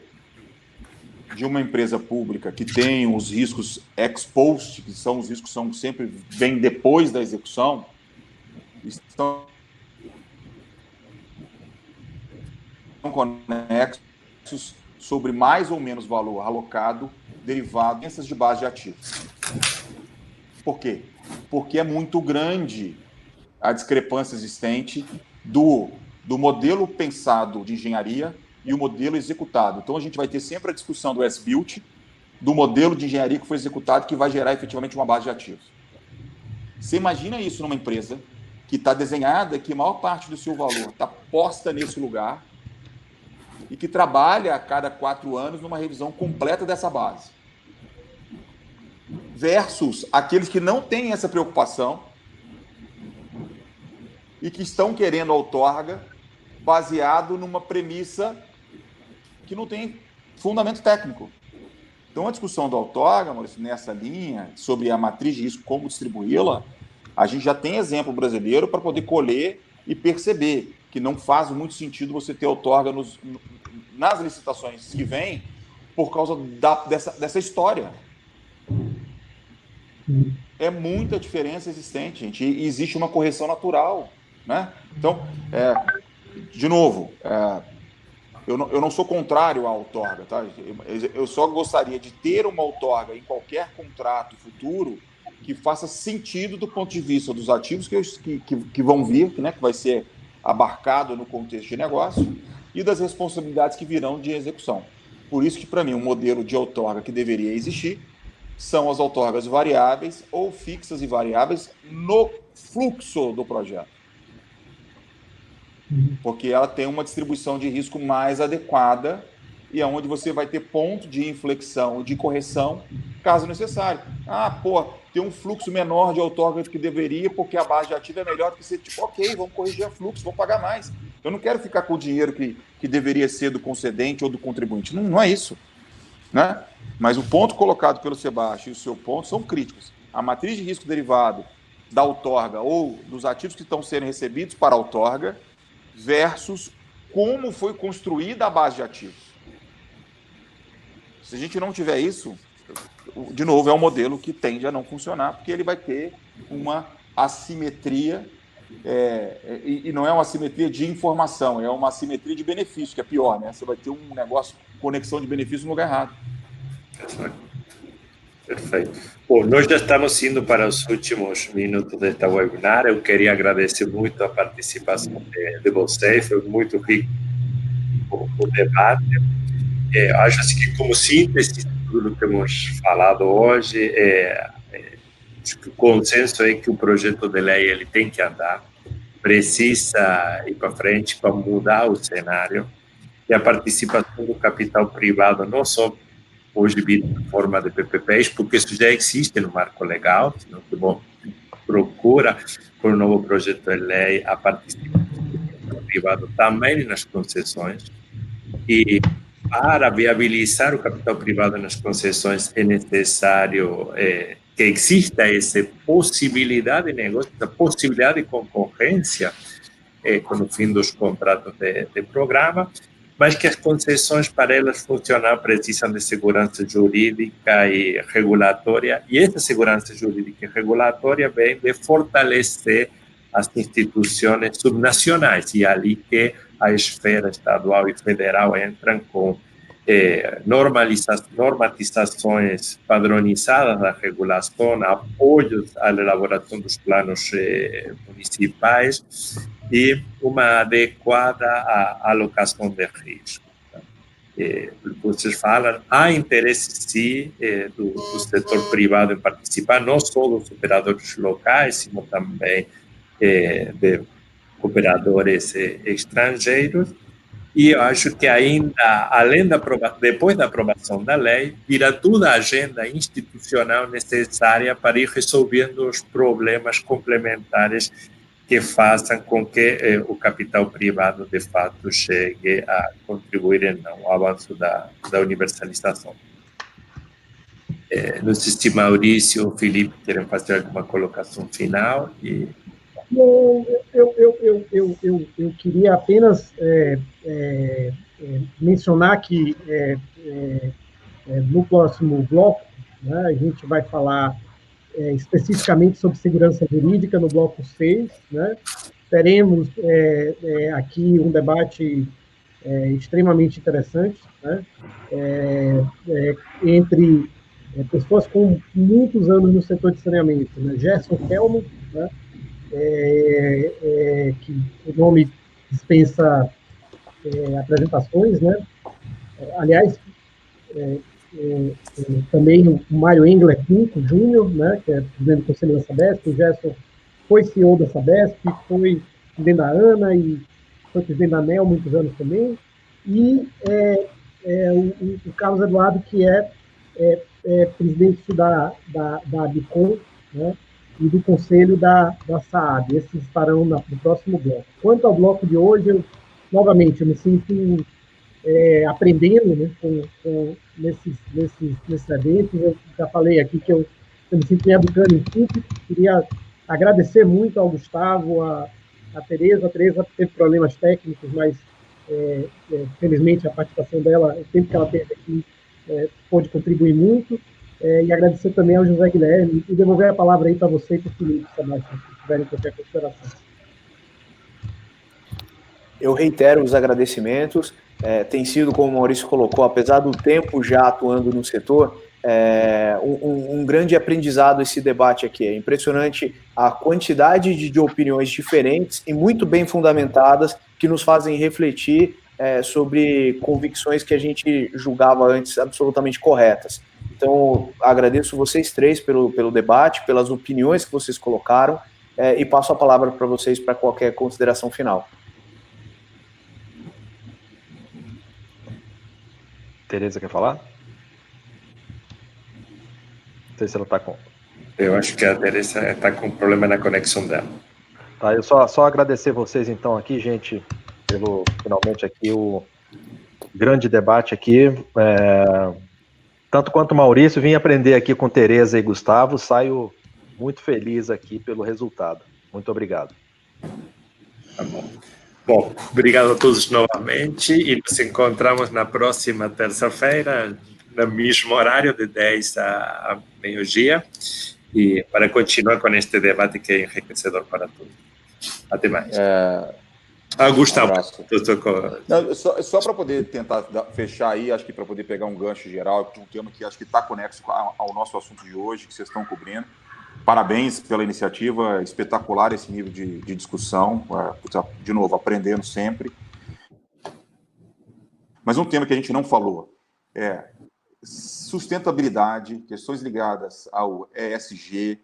de uma empresa pública que tem os riscos ex post, que são os riscos que são sempre bem depois da execução, estão conexos sobre mais ou menos valor alocado derivado dessas de base de ativos. Por quê? Porque é muito grande a discrepância existente do modelo pensado de engenharia e o modelo executado. Então, a gente vai ter sempre a discussão do S-Built, do modelo de engenharia que foi executado, que vai gerar efetivamente uma base de ativos. Você imagina isso numa empresa que está desenhada, que a maior parte do seu valor está posta nesse lugar e que trabalha a cada 4 anos numa revisão completa dessa base. Versus aqueles que não têm essa preocupação e que estão querendo outorga baseado numa premissa que não tem fundamento técnico. Então, a discussão da outorga, Maurício, nessa linha, sobre a matriz de risco, como distribuí-la, A gente já tem exemplo brasileiro para poder colher e perceber que não faz muito sentido você ter outorga nas licitações que vêm por causa dessa história. É muita diferença existente, gente, e existe uma correção natural, né? Então, de novo, eu não sou contrário à outorga, tá? Eu só gostaria de ter uma outorga em qualquer contrato futuro que faça sentido do ponto de vista dos ativos que vão vir, né, que vai ser abarcado no contexto de negócio, e das responsabilidades que virão de execução. Por isso que, para mim, um modelo de outorga que deveria existir são as outorgas variáveis ou fixas e variáveis no fluxo do projeto. Porque ela tem uma distribuição de risco mais adequada e é onde você vai ter ponto de inflexão, de correção, caso necessário. Tem um fluxo menor de outorga do que deveria, porque a base de ativo é melhor do que você, tipo, ok, vamos corrigir o fluxo, vamos pagar mais. Eu não quero ficar com o dinheiro que deveria ser do concedente ou do contribuinte. Não é isso, né? Mas o ponto colocado pelo Sebastião e o seu ponto são críticos. A matriz de risco derivado da outorga ou dos ativos que estão sendo recebidos para a outorga versus como foi construída a base de ativos. Se a gente não tiver isso, de novo, é um modelo que tende a não funcionar, porque ele vai ter uma assimetria, e não é uma assimetria de informação, é uma assimetria de benefício, que é pior, né? Você vai ter um negócio, conexão de benefício no lugar errado. Perfeito. Bom, nós já estamos indo para os últimos minutos desta webinar. Eu queria agradecer muito a participação de vocês, foi muito rico o debate. Acho assim que, como síntese de tudo que temos falado hoje, acho que o consenso é que o projeto de lei ele tem que andar, precisa ir para frente para mudar o cenário, e a participação do capital privado não só hoje vir em forma de PPPs, porque isso já existe no marco legal, senão que bom, procura por um novo projeto de lei a participação do capital privado também nas concessões, e para viabilizar o capital privado nas concessões é necessário que exista essa possibilidade de negócio, essa possibilidade de concorrência com o fim dos contratos de programa, mas que as concessões, para elas funcionar, precisam de segurança jurídica e regulatória, e essa segurança jurídica e regulatória vem de fortalecer as instituições subnacionais, e ali que a esfera estadual e federal entram com normatizações padronizadas da regulação, apoios à elaboração dos planos municipais e uma adequada alocação de risco. Vocês falam, há interesse, sim, do setor privado em participar, não só dos operadores locais, mas também de operadores estrangeiros, e eu acho que ainda, depois da aprovação da lei, virá toda a agenda institucional necessária para ir resolvendo os problemas complementares que façam com que o capital privado, de fato, chegue a contribuir no avanço da universalização. Não sei se Maurício ou Felipe querem fazer alguma colocação final. Eu queria apenas mencionar que no próximo bloco, né, a gente vai falar especificamente sobre segurança jurídica no bloco 6, né? Teremos aqui um debate extremamente interessante, né? Entre pessoas com muitos anos no setor de saneamento, né? Gerson Kelman, né? Que o nome dispensa apresentações, né? Aliás, também o Mário Engler Pinto Júnior, né, que é presidente do Conselho da Sabesp. O Gerson foi CEO da Sabesp, foi presidente da ANA e foi presidente da ANEEL muitos anos também. E o Carlos Eduardo, que é presidente da ABICOM, né, e do Conselho da SAAB. Esses estarão no próximo bloco. Quanto ao bloco de hoje, novamente, eu me sinto aprendendo, né, nesses eventos. Eu já falei aqui que eu me sinto me educando em público, queria Agradecer muito ao Gustavo, a Tereza. A Tereza teve problemas técnicos, mas felizmente a participação dela, o tempo que ela teve aqui, pôde contribuir muito. E agradecer também ao José Guilherme e devolver a palavra aí para você e para o Felipe, Sebastião, se tiverem qualquer consideração. Eu reitero os agradecimentos. Tem sido, como o Maurício colocou, apesar do tempo já atuando no setor, um grande aprendizado esse debate aqui. É impressionante a quantidade de opiniões diferentes e muito bem fundamentadas que nos fazem refletir sobre convicções que a gente julgava antes absolutamente corretas. Então, agradeço vocês três pelo debate, pelas opiniões que vocês colocaram, e passo a palavra para vocês para qualquer consideração final. Tereza quer falar? Não sei se ela está com... Eu acho que a Tereza está com problema na conexão dela. Tá, eu só agradecer vocês então aqui, gente, pelo finalmente aqui o grande debate aqui. Tanto quanto o Maurício, vim aprender aqui com Tereza e Gustavo, saio muito feliz aqui pelo resultado. Muito obrigado. Tá bom. Bom, obrigado a todos novamente e nos encontramos na próxima terça-feira, no mesmo horário, de 10 a meio-dia, e para continuar com este debate que é enriquecedor para todos. Até mais. Gustavo. Não, só para poder tentar fechar aí, acho que para poder pegar um gancho geral de um tema que acho que está conexo ao nosso assunto de hoje, que vocês estão cobrindo. Parabéns pela iniciativa, espetacular esse nível de discussão, de novo, aprendendo sempre. Mas um tema que a gente não falou é sustentabilidade, questões ligadas ao ESG,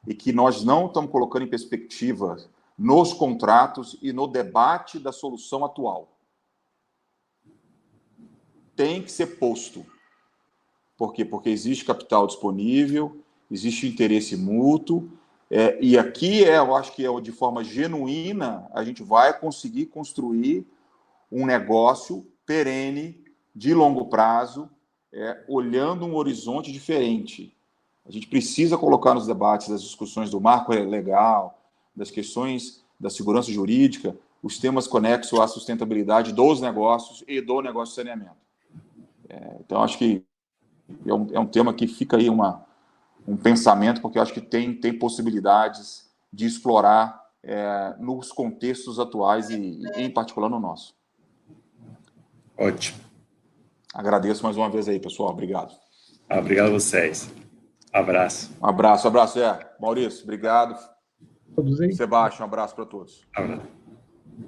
e que nós não estamos colocando em perspectiva nos contratos e no debate da solução atual. Tem que ser posto. Por quê? Porque existe capital disponível, existe interesse mútuo, e aqui eu acho que de forma genuína a gente vai conseguir construir um negócio perene, de longo prazo, olhando um horizonte diferente. A gente precisa colocar nos debates das discussões do marco legal, das questões da segurança jurídica, os temas conexos à sustentabilidade dos negócios e do negócio de saneamento. Então, acho que é um tema que fica aí um pensamento, porque eu acho que tem possibilidades de explorar nos contextos atuais e, em particular, no nosso. Ótimo. Agradeço mais uma vez aí, pessoal. Obrigado. Obrigado a vocês. Abraço. Um abraço. Maurício, obrigado. Sebastião, um abraço para todos. Abraço.